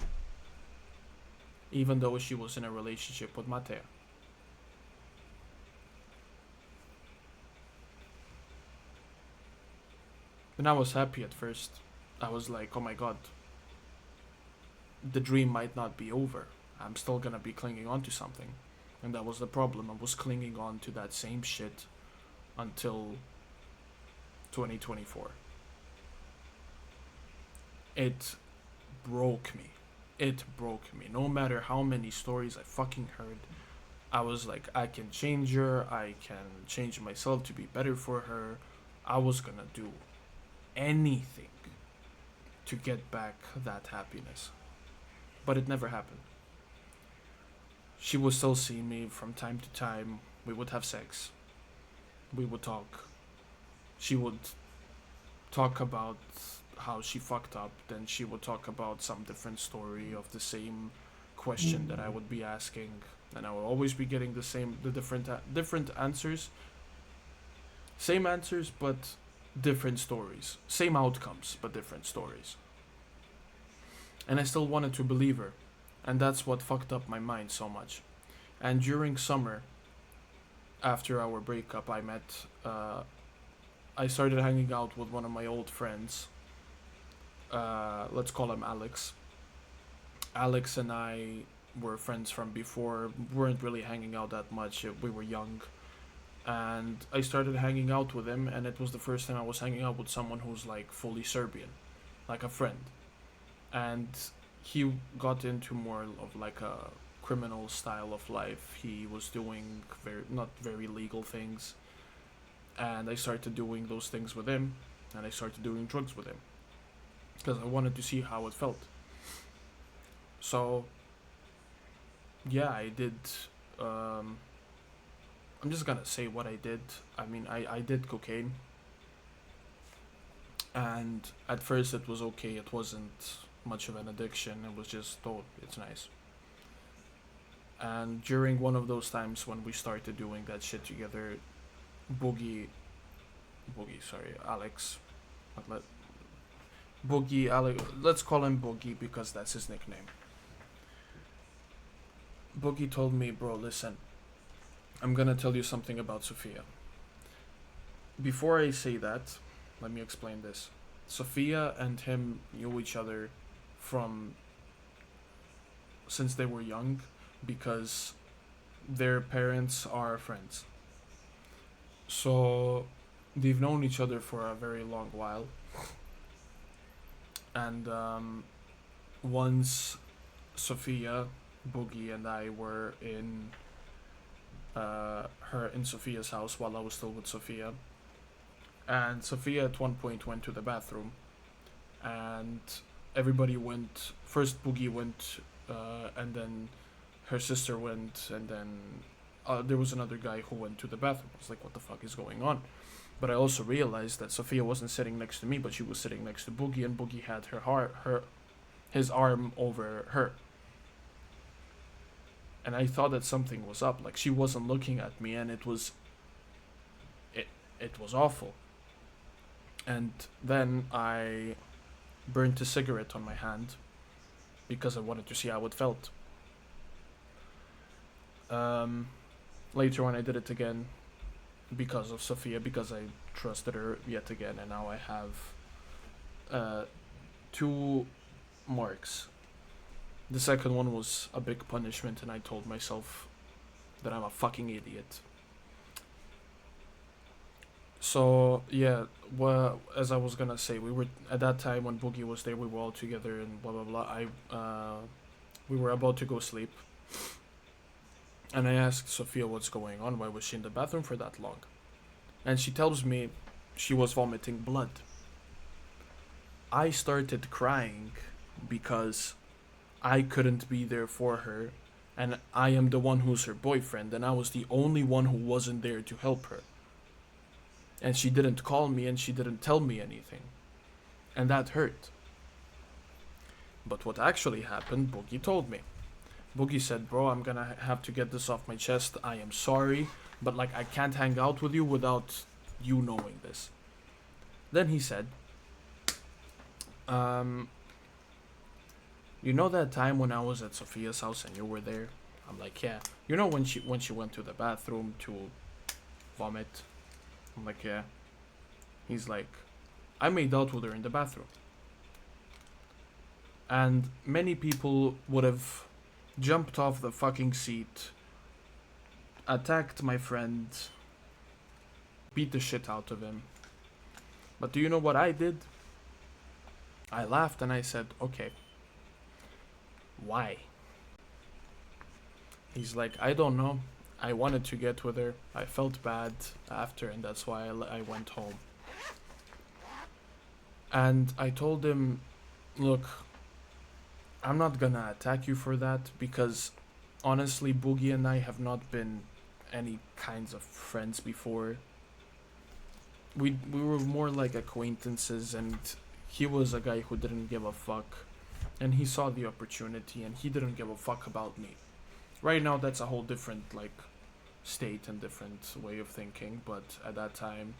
A: Even though she was in a relationship with Matea. And I was happy at first. I was like, oh my god, the dream might not be over. I'm still gonna be clinging on to something. And that was the problem. I was clinging on to that same shit until 2024. It broke me. It broke me. No matter how many stories I fucking heard, I was like, I can change her. I can change myself to be better for her. I was gonna do anything to get back that happiness. But it never happened. She would still see me from time to time. We would have sex. We would talk. She would talk about how she fucked up, then she would talk about some different story of the same question that I would be asking, and I would always be getting the different answers, same answers but different stories, same outcomes but different stories. And I still wanted to believe her, and that's what fucked up my mind so much. And during summer, after our breakup, I started hanging out with one of my old friends. Let's call him Alex. Alex and I were friends from before. We weren't really hanging out that much. We were young. And I started hanging out with him, and it was the first time I was hanging out with someone who's like fully Serbian, like a friend. And he got into more of like a criminal style of life. He was doing not very legal things. And I started doing those things with him, and I started doing drugs with him because I wanted to see how it felt. So, yeah, I did. I'm just gonna say what I did. I mean, I did cocaine, and at first it was okay. It wasn't much of an addiction. It was just, oh, it's nice. And during one of those times when we started doing that shit together, Boogie, sorry, Alex, Boogie, Alex, let's call him Boogie because that's his nickname. Boogie told me, bro, listen, I'm gonna tell you something about Sophia. Before I say that, let me explain this. Sophia and him knew each other from since they were young because their parents are friends. So they've known each other for a very long while. And once Sophia, Boogie, and I were in Sophia's house while I was still with Sophia. And Sophia at one point went to the bathroom, and everybody went. First, Boogie went, and then her sister went, and then there was another guy who went to the bathroom. I was like, what the fuck is going on? But I also realized that Sophia wasn't sitting next to me, but she was sitting next to Boogie, and Boogie had his arm over her. And I thought that something was up. Like, she wasn't looking at me, and it was awful. And then I burnt a cigarette on my hand because I wanted to see how it felt. Later on, I did it again because of Sophia, because I trusted her yet again, and now I have 2 marks. The second one was a big punishment, and I told myself that I'm a fucking idiot. So yeah, well, as I was gonna say, we were at that time when Boogie was there. We were all together and blah blah blah. We were about to go sleep, and I asked Sophia what's going on. Why was she in the bathroom for that long? And she tells me she was vomiting blood. I started crying because I couldn't be there for her, and I am the one who's her boyfriend, and I was the only one who wasn't there to help her. And she didn't call me, and she didn't tell me anything. And that hurt. But what actually happened, Boogie told me. Boogie said, bro, I'm gonna have to get this off my chest. I am sorry, but like, I can't hang out with you without you knowing this. Then he said, you know that time when I was at Sophia's house and you were there? I'm like, yeah. You know when she went to the bathroom to vomit? I'm like, yeah. He's like, I made out with her in the bathroom. And many people would have jumped off the fucking seat, attacked my friend, beat the shit out of him. But do you know what I did? I laughed and I said, okay, why? He's like, I don't know. I wanted to get with her. I felt bad after, and that's why I went home. And I told him, look, I'm not gonna attack you for that because honestly, Boogie and I have not been any kinds of friends before. We were more like acquaintances, and he was a guy who didn't give a fuck, and he saw the opportunity, and he didn't give a fuck about me. Right now, that's a whole different like state and different way of thinking, but at that time,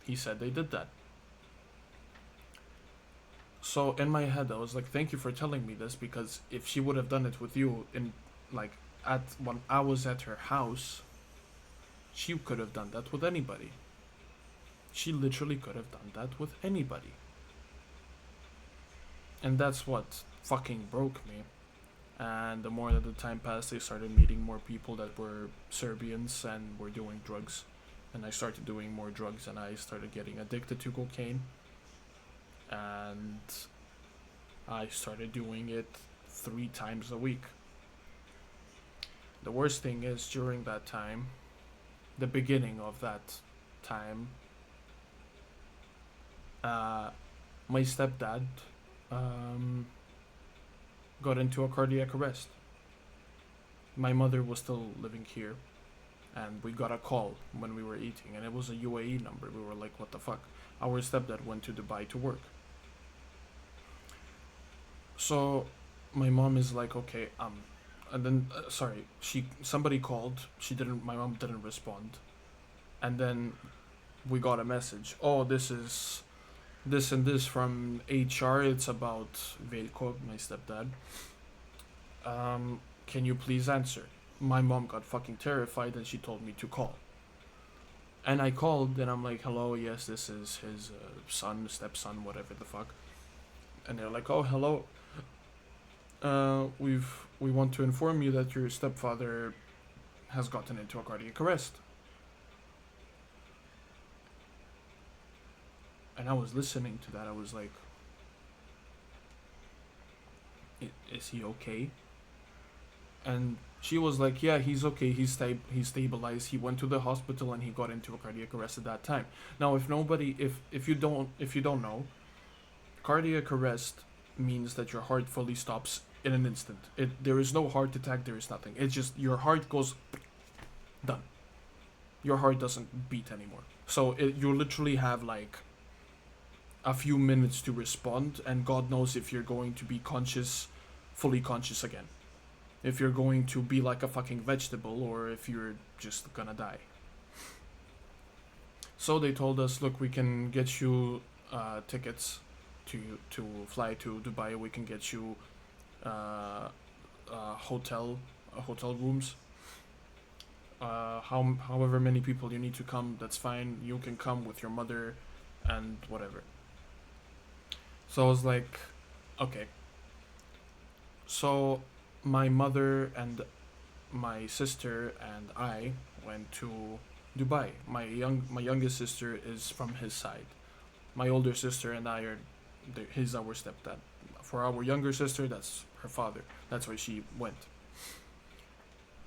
A: he said they did that. So in my head, I was like, thank you for telling me this, because if she would have done it with you in like at when I was at her house, she could have done that with anybody. She literally could have done that with anybody. And that's what fucking broke me. And the more that the time passed, I started meeting more people that were Serbians and were doing drugs. And I started doing more drugs, and I started getting addicted to cocaine. And I started doing it 3 times a week. The worst thing is, during that time, the beginning of that time, my stepdad got into a cardiac arrest. My mother was still living here, and we got a call when we were eating, and it was a UAE number. We were like, what the fuck? Our stepdad went to Dubai to work. So my mom is like, okay, and then somebody called. My mom didn't respond, and then we got a message. Oh, this is this and this from HR. It's about Veljko, my stepdad. Can you please answer? My mom got fucking terrified, and she told me to call. And I called, and I'm like, hello, yes, this is his stepson, whatever the fuck. And they're like, oh, hello. We want to inform you that your stepfather has gotten into a cardiac arrest. And I was listening to that. I was like, is he okay? And she was like, yeah, he's okay. He's stabilized. He went to the hospital and he got into a cardiac arrest at that time. Now, if you don't know, cardiac arrest means that your heart fully stops in an instant. There is no heart attack. There is nothing. It's just your heart goes done. Your heart doesn't beat anymore. So you literally have like a few minutes to respond, and God knows if you're going to be fully conscious again. If you're going to be like a fucking vegetable, or if you're just gonna die. So they told us, look, we can get you tickets to fly to Dubai. We can get you hotel rooms. However many people you need to come, that's fine. You can come with your mother and whatever. So I was like, okay. So my mother and my sister and I went to Dubai. My youngest sister is from his side. My older sister and I are our stepdad. For our younger sister, that's her father. That's why she went.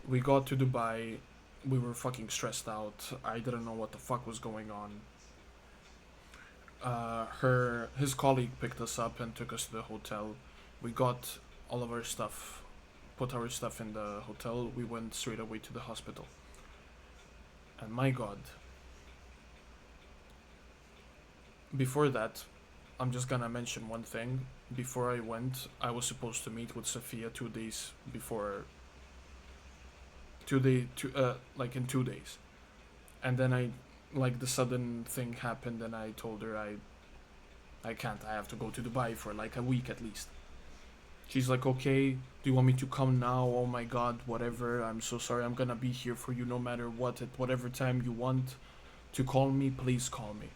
A: We got to Dubai. We were fucking stressed out. I didn't know what the fuck was going on. His colleague picked us up and took us to the hotel. We got all of our stuff, put our stuff in the hotel. We went straight away to the hospital. And my God, before that, I'm just gonna mention one thing. Before I went, I was supposed to meet with Sophia 2 days before. Like in 2 days, and then the sudden thing happened, and I told her I can't. I have to go to Dubai for like a week at least. She's like, okay, do you want me to come now? Oh my God, whatever. I'm so sorry. I'm gonna be here for you no matter what, at whatever time you want to call me. Please call me.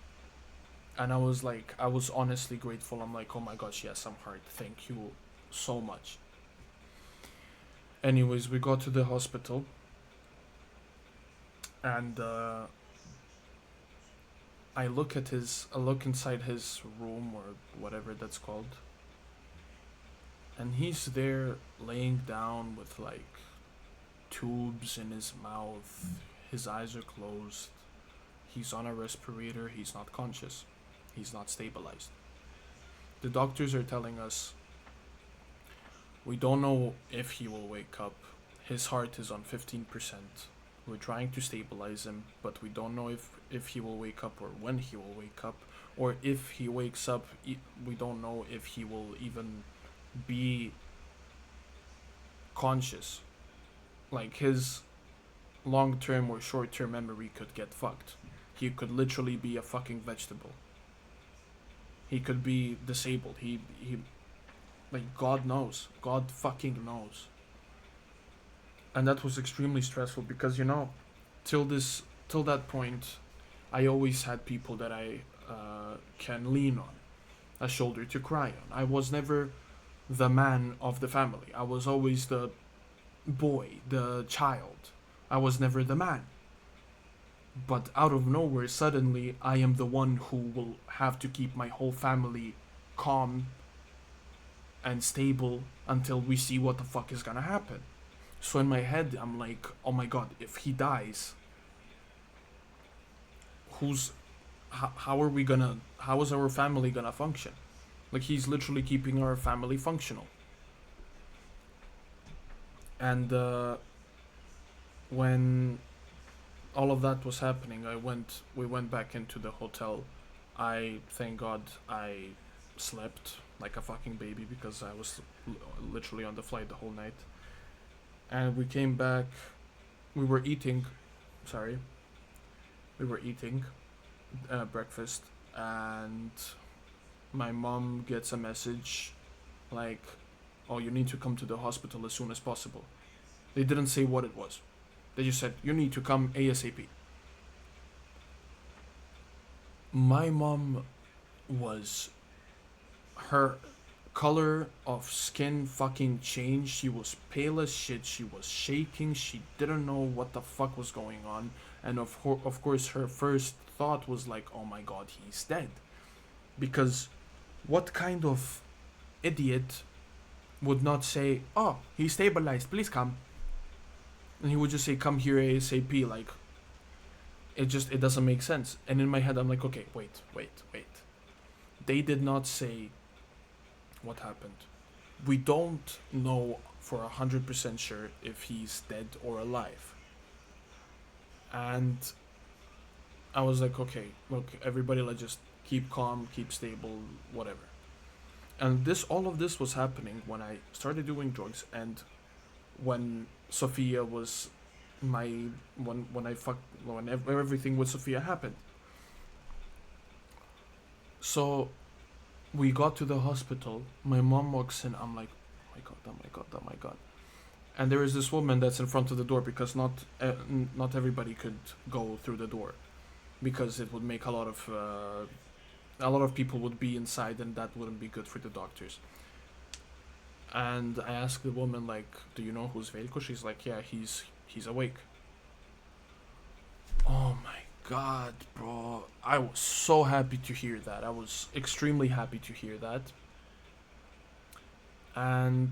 A: And I was honestly grateful. I'm like, oh my God, she has some heart. Thank you so much. Anyways, we got to the hospital, and I look inside his room or whatever that's called, and he's there laying down with like tubes in his mouth. His eyes are closed. He's on a respirator. He's not conscious. He's not stabilized. The doctors are telling us we don't know if he will wake up. His heart is on 15%. We're trying to stabilize him, but we don't know if he will wake up or when he will wake up. Or if he wakes up, we don't know if he will even be conscious. Like his long term or short term memory could get fucked. He could literally be a fucking vegetable. He could be disabled. He like God knows. God fucking knows. And that was extremely stressful because till that point I always had people that I can lean on, a shoulder to cry on. I was never the man of the family. I was always the boy, the child. I was never the man. But out of nowhere, suddenly, I am the one who will have to keep my whole family calm and stable until we see what the fuck is gonna happen. So in my head, I'm like, oh my god, if he dies, who's how is our family gonna function? Like he's literally keeping our family functional. And when all of that was happening, we went back into the hotel. I thank God I slept like a fucking baby because I was literally on the flight the whole night. And we came back. We were eating. Sorry. We were eating breakfast, and my mom gets a message like, "Oh, you need to come to the hospital as soon as possible." They didn't say what it was. They just said, "You need to come ASAP." My mom was, her color of skin fucking changed. She was pale as shit. She was shaking. She didn't know what the fuck was going on. And of course, her first thought was like, "Oh my god, he's dead." Because what kind of idiot would not say, "Oh, he's stabilized, please come." And he would just say, "Come here ASAP." Like, it doesn't make sense. And in my head, I'm like, okay, wait. They did not say what happened. We don't know for 100% sure if he's dead or alive. And I was like, okay, look, everybody, let's just keep calm, keep stable, whatever. And all of this was happening when I started doing drugs, and when Sophia was when everything with Sophia happened. So we got to the hospital. My mom walks in. I'm like, oh my god. And there is this woman that's in front of the door because not everybody could go through the door, because it would make a lot of people would be inside, and that wouldn't be good for the doctors. And I asked the woman, like, "Do you know who's Veljko?" She's like, "Yeah, he's awake." Oh my god, bro. I was so happy to hear that. I was extremely happy to hear that. And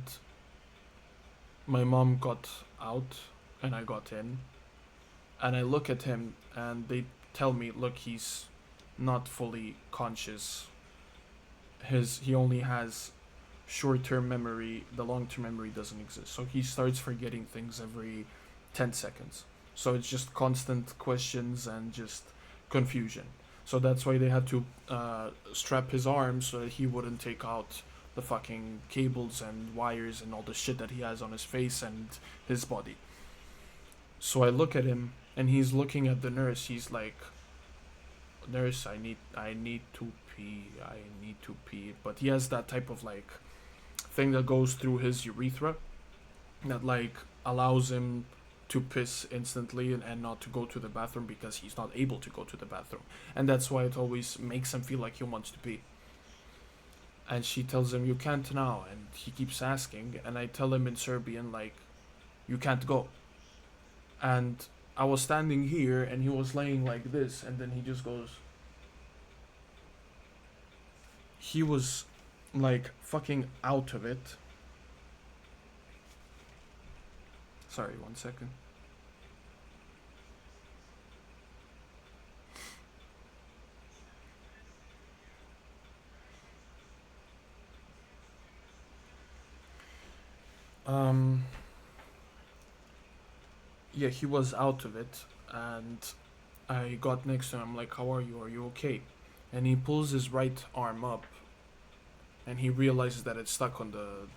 A: my mom got out and I got in. And I look at him and they tell me, "Look, he's not fully conscious. He only has short-term memory. The long-term memory doesn't exist. So he starts forgetting things every 10 seconds. So it's just constant questions and just confusion. So that's why they had to strap his arms so that he wouldn't take out the fucking cables and wires and all the shit that he has on his face and his body." So I look at him and he's looking at the nurse. He's like, "Nurse, I need to pee." But he has that type of like thing that goes through his urethra that like allows him to piss instantly and not to go to the bathroom because he's not able to go to the bathroom. And that's why it always makes him feel like he wants to pee. And she tells him, "You can't now." And he keeps asking. And I tell him in Serbian, like, "You can't go." And I was standing here and he was laying like this. And then he just goes, he was like fucking out of it. Sorry, 1 second. Um, yeah, he was out of it, and I got next to him. I'm like, "How are you? Are you okay?" And he pulls his right arm up, and he realizes that it's stuck on the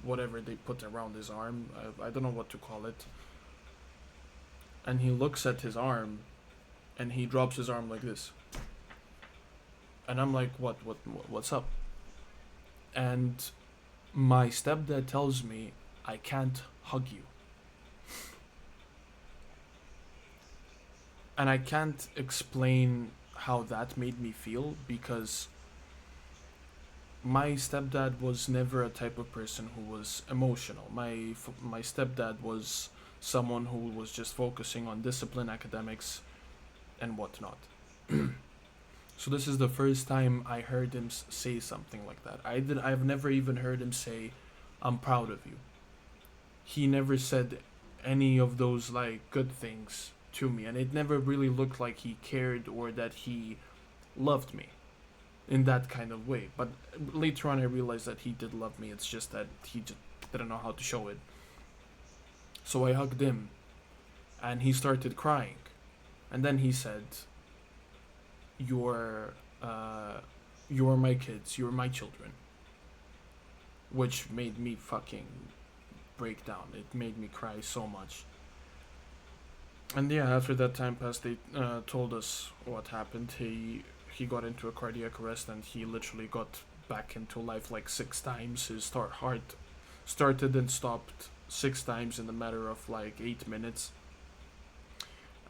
A: whatever they put around his arm. I don't know what to call it. And he looks at his arm, and he drops his arm like this. And I'm like, what's up? And my stepdad tells me I can't hug you. And I can't explain how that made me feel because my stepdad was never a type of person who was emotional. My stepdad was someone who was just focusing on discipline, academics, and whatnot. So this is the first time I heard him say something like that. I've never even heard him say, "I'm proud of you." He never said any of those like good things to me, and it never really looked like he cared or that he loved me in that kind of way. But later on, I realized that he did love me. It's just that he just didn't know how to show it. So I hugged him, and he started crying, and then he said, "You're, uh, you're my kids. You're my children," which made me fucking break down. It made me cry so much. And yeah, after that time passed, they told us what happened. He got into a cardiac arrest, and he literally got back into life like 6 times. His heart started and stopped 6 times in a matter of like 8 minutes.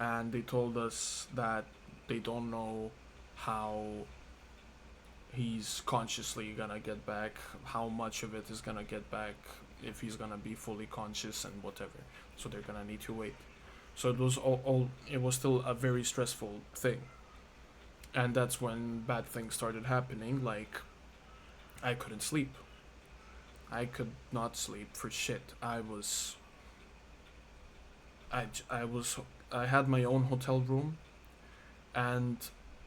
A: And they told us that they don't know how he's consciously gonna get back, how much of it is gonna get back, if he's gonna be fully conscious and whatever. So they're gonna need to wait. So it was all it was still a very stressful thing. And that's when bad things started happening, like I couldn't sleep. I could not sleep for shit. I was I had my own hotel room, and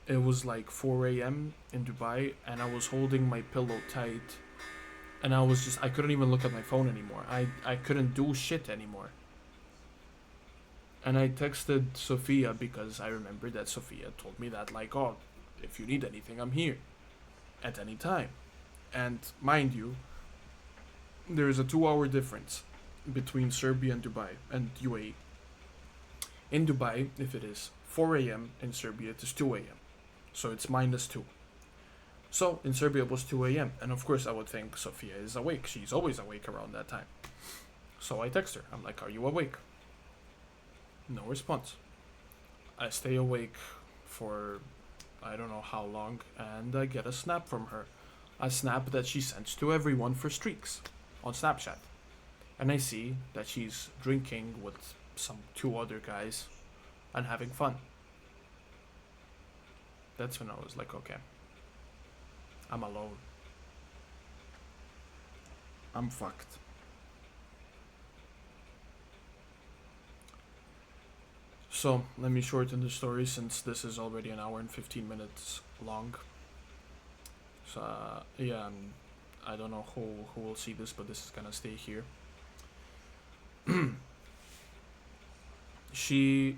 A: it was like 4 a.m. in Dubai, and I was holding my pillow tight, and I couldn't even look at my phone anymore. I couldn't do shit anymore. And I texted Sophia because I remembered that Sophia told me that, like, "Oh, if you need anything, I'm here at any time." And mind you, there is a 2 hour difference between Serbia and Dubai and UAE. In Dubai, if it is 4 a.m., in Serbia it is 2 a.m. So it's -2. So in Serbia it was 2 a.m. And of course I would think Sophia is awake. She's always awake around that time. So I text her. I'm like, "Are you awake?" No response. I stay awake for I don't know how long, and I get a snap from her. A snap that she sends to everyone for streaks on Snapchat. And I see that she's drinking with some 2 other guys and having fun. That's when I was like, okay, I'm alone. I'm fucked. So let me shorten the story since this is already an hour and 15 minutes long. So yeah, I don't know who will see this, but this is gonna stay here. She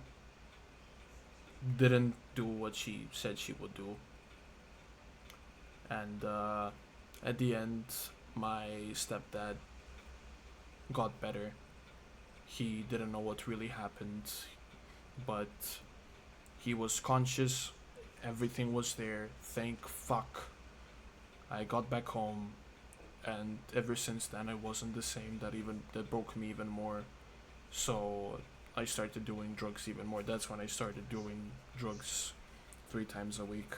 A: didn't do what she said she would do, and at the end, my stepdad got better. He didn't know what really happened, but he was conscious. Everything was there. Thank fuck. I got back home, and ever since then, I wasn't the same. That broke me even more. So I started doing drugs even more. That's when I started doing drugs 3 times a week.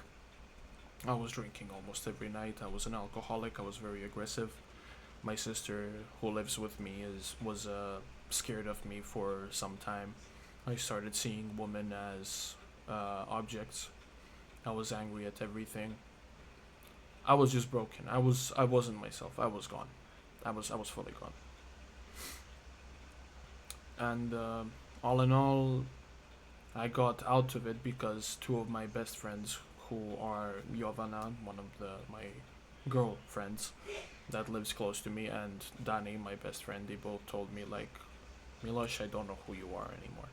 A: I was drinking almost every night. I was an alcoholic. I was very aggressive. My sister, who lives with me, is was scared of me for some time. I started seeing women as objects. I was angry at everything. I was just broken. I wasn't myself. I was gone. I was fully gone. And all in all, I got out of it because two of my best friends, who are Jovana, one of my girlfriends that lives close to me, and Dani, my best friend, they both told me like, Milosh, I don't know who you are anymore.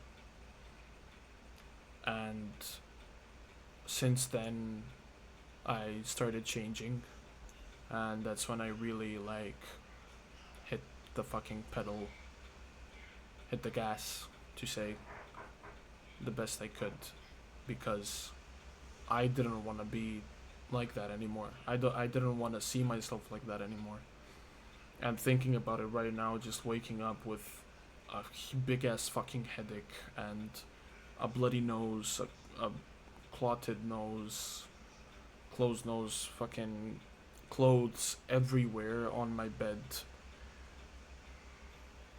A: And since then, I started changing, and that's when I really like hit the fucking pedal, hit the gas, to say the best I could, because I didn't want to be like that anymore. I didn't want to see myself like that anymore. And thinking about it right now, just waking up with a big ass fucking headache and a bloody nose, a clotted nose, closed nose, fucking clothes everywhere on my bed.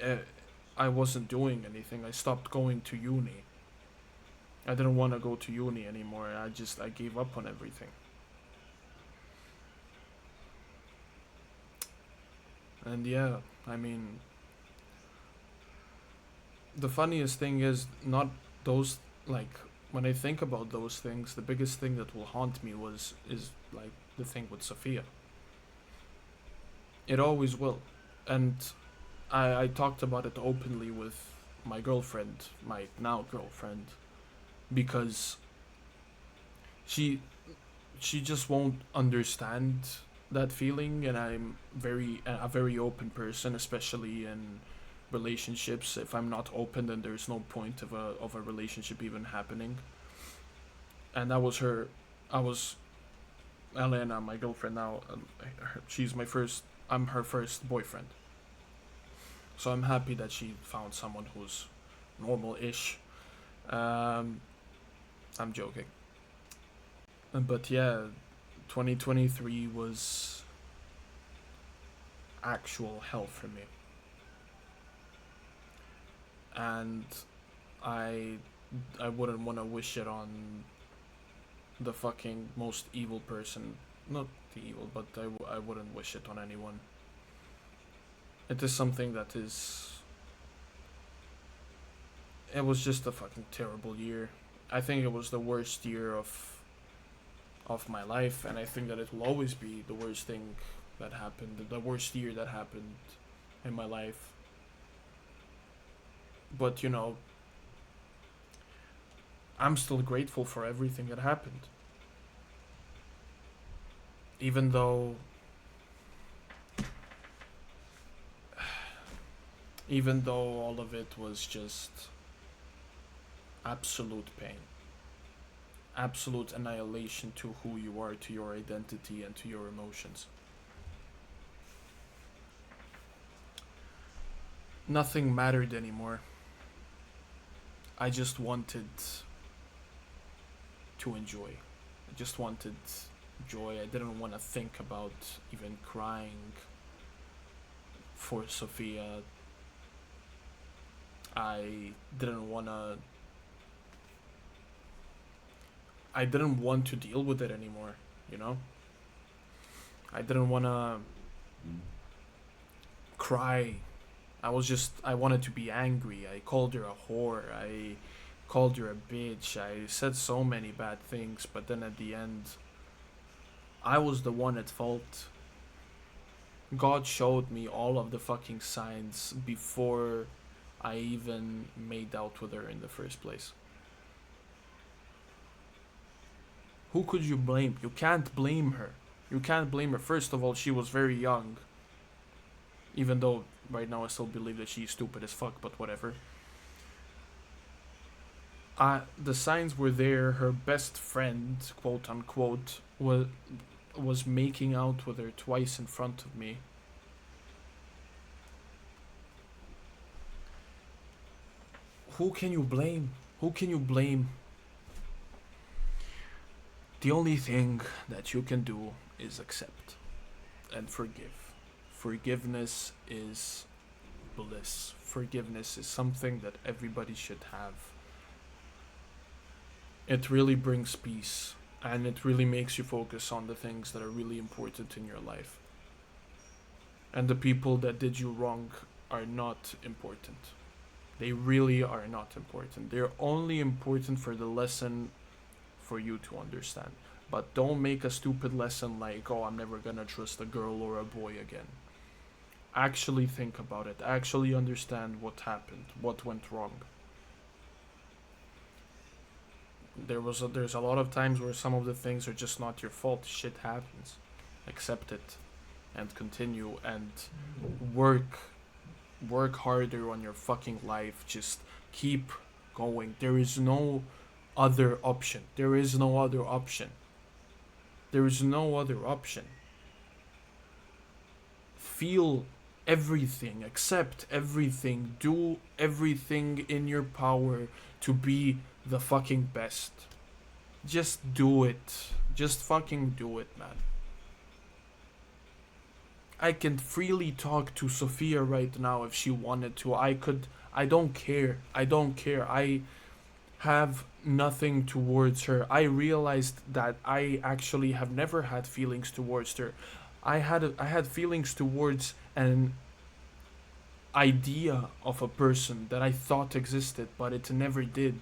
A: Uh, I wasn't doing anything. I stopped going to uni. I didn't want to go to uni anymore. I gave up on everything. And yeah, I mean, the funniest thing is not those, like, when I think about those things, the biggest thing that will haunt me was is like the thing with Sophia. It always will. And I talked about it openly with my girlfriend, my now girlfriend, because she she just won't understand that feeling, and I'm a very open person, especially in relationships. If I'm not open, then there's no point of a relationship even happening. And that was her. I was Elena, my girlfriend now. She's my first. I'm her first boyfriend. So I'm happy that she found someone who's normal-ish. Um, I'm joking. But yeah, 2023 was actual hell for me. And I I wouldn't want to wish it on the fucking most evil person. Not the evil, but I wouldn't wish it on anyone. It is something that is. It was just a fucking terrible year. I think it was the worst year of my life, and I think that it will always be the worst thing that happened, the worst year that happened in my life. But I'm still grateful for everything that happened, even though all of it was just absolute pain, absolute annihilation to who you are, to your identity, and to your emotions. Nothing mattered anymore. I just wanted to enjoy. I just wanted joy. I didn't want to think about even crying for Sophia. I didn't want to. I didn't want to deal with it anymore. You know. I didn't want to cry. I wanted to be angry. I called her a whore. I called her a bitch. I said so many bad things, but then at the end, I was the one at fault. God showed me all of the fucking signs before I even made out with her in the first place. Who could you blame? You can't blame her. You can't blame her. First of all, she was very young. Even though right now I still believe that she's stupid as fuck, but whatever. The signs were there. Her best friend, quote unquote, was making out with her twice in front of me. Who can you blame? Who can you blame? The only thing that you can do is accept and forgive. Forgiveness is bliss. Forgiveness is something that everybody should have. It really brings peace. And it really makes you focus on the things that are really important in your life. And the people that did you wrong are not important. They really are not important. They're only important for the lesson for you to understand. But don't make a stupid lesson like, oh, I'm never gonna trust a girl or a boy again. Actually think about it. Actually understand what happened, what went wrong. There's a lot of times where some of the things are just not your fault. Shit happens. Accept it and continue and work harder on your fucking life. Just keep going. There is no other option. There is no other option. There is no other option. Feel everything, accept everything, do everything in your power to be the fucking best. Just do it. Just fucking do it, man. I can freely talk to Sophia right now if she wanted to. I don't care. I don't care. I have nothing towards her. I realized that I actually have never had feelings towards her. I had feelings towards an idea of a person that I thought existed, but it never did.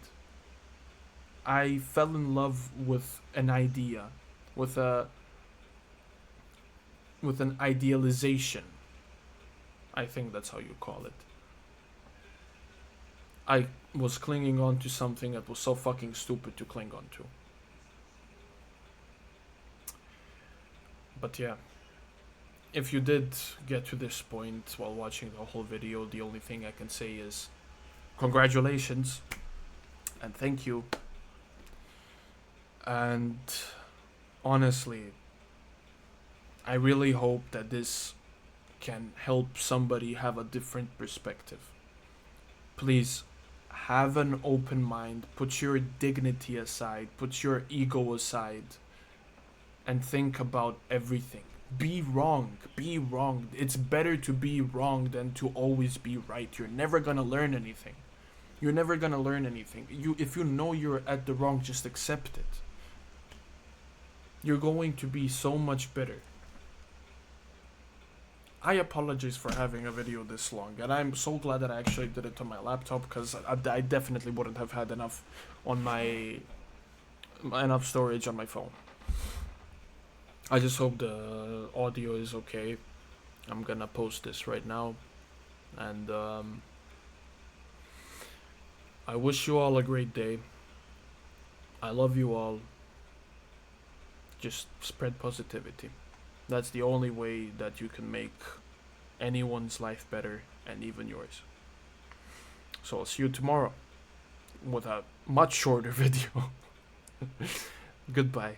A: I fell in love with an idea, with a with an idealization. I think that's how you call it. I was clinging on to something that was so fucking stupid to cling on to. But yeah, if you did get to this point while watching the whole video, the only thing I can say is congratulations and thank you. And honestly, I really hope that this can help somebody have a different perspective. Please have an open mind, put your dignity aside, put your ego aside, and think about everything. Be wrong, be wrong. It's better to be wrong than to always be right. You're never gonna learn anything. You're never gonna learn anything. If you know you're at the wrong, just accept it. You're going to be so much better. I apologize for having a video this long, and I'm so glad that I actually did it on my laptop, because I definitely wouldn't have had enough on enough storage on my phone. I just hope the audio is okay. I'm gonna post this right now, and I wish you all a great day. I love you all. Just spread positivity. That's the only way that you can make anyone's life better, and even yours. So I'll see you tomorrow with a much shorter video. Goodbye.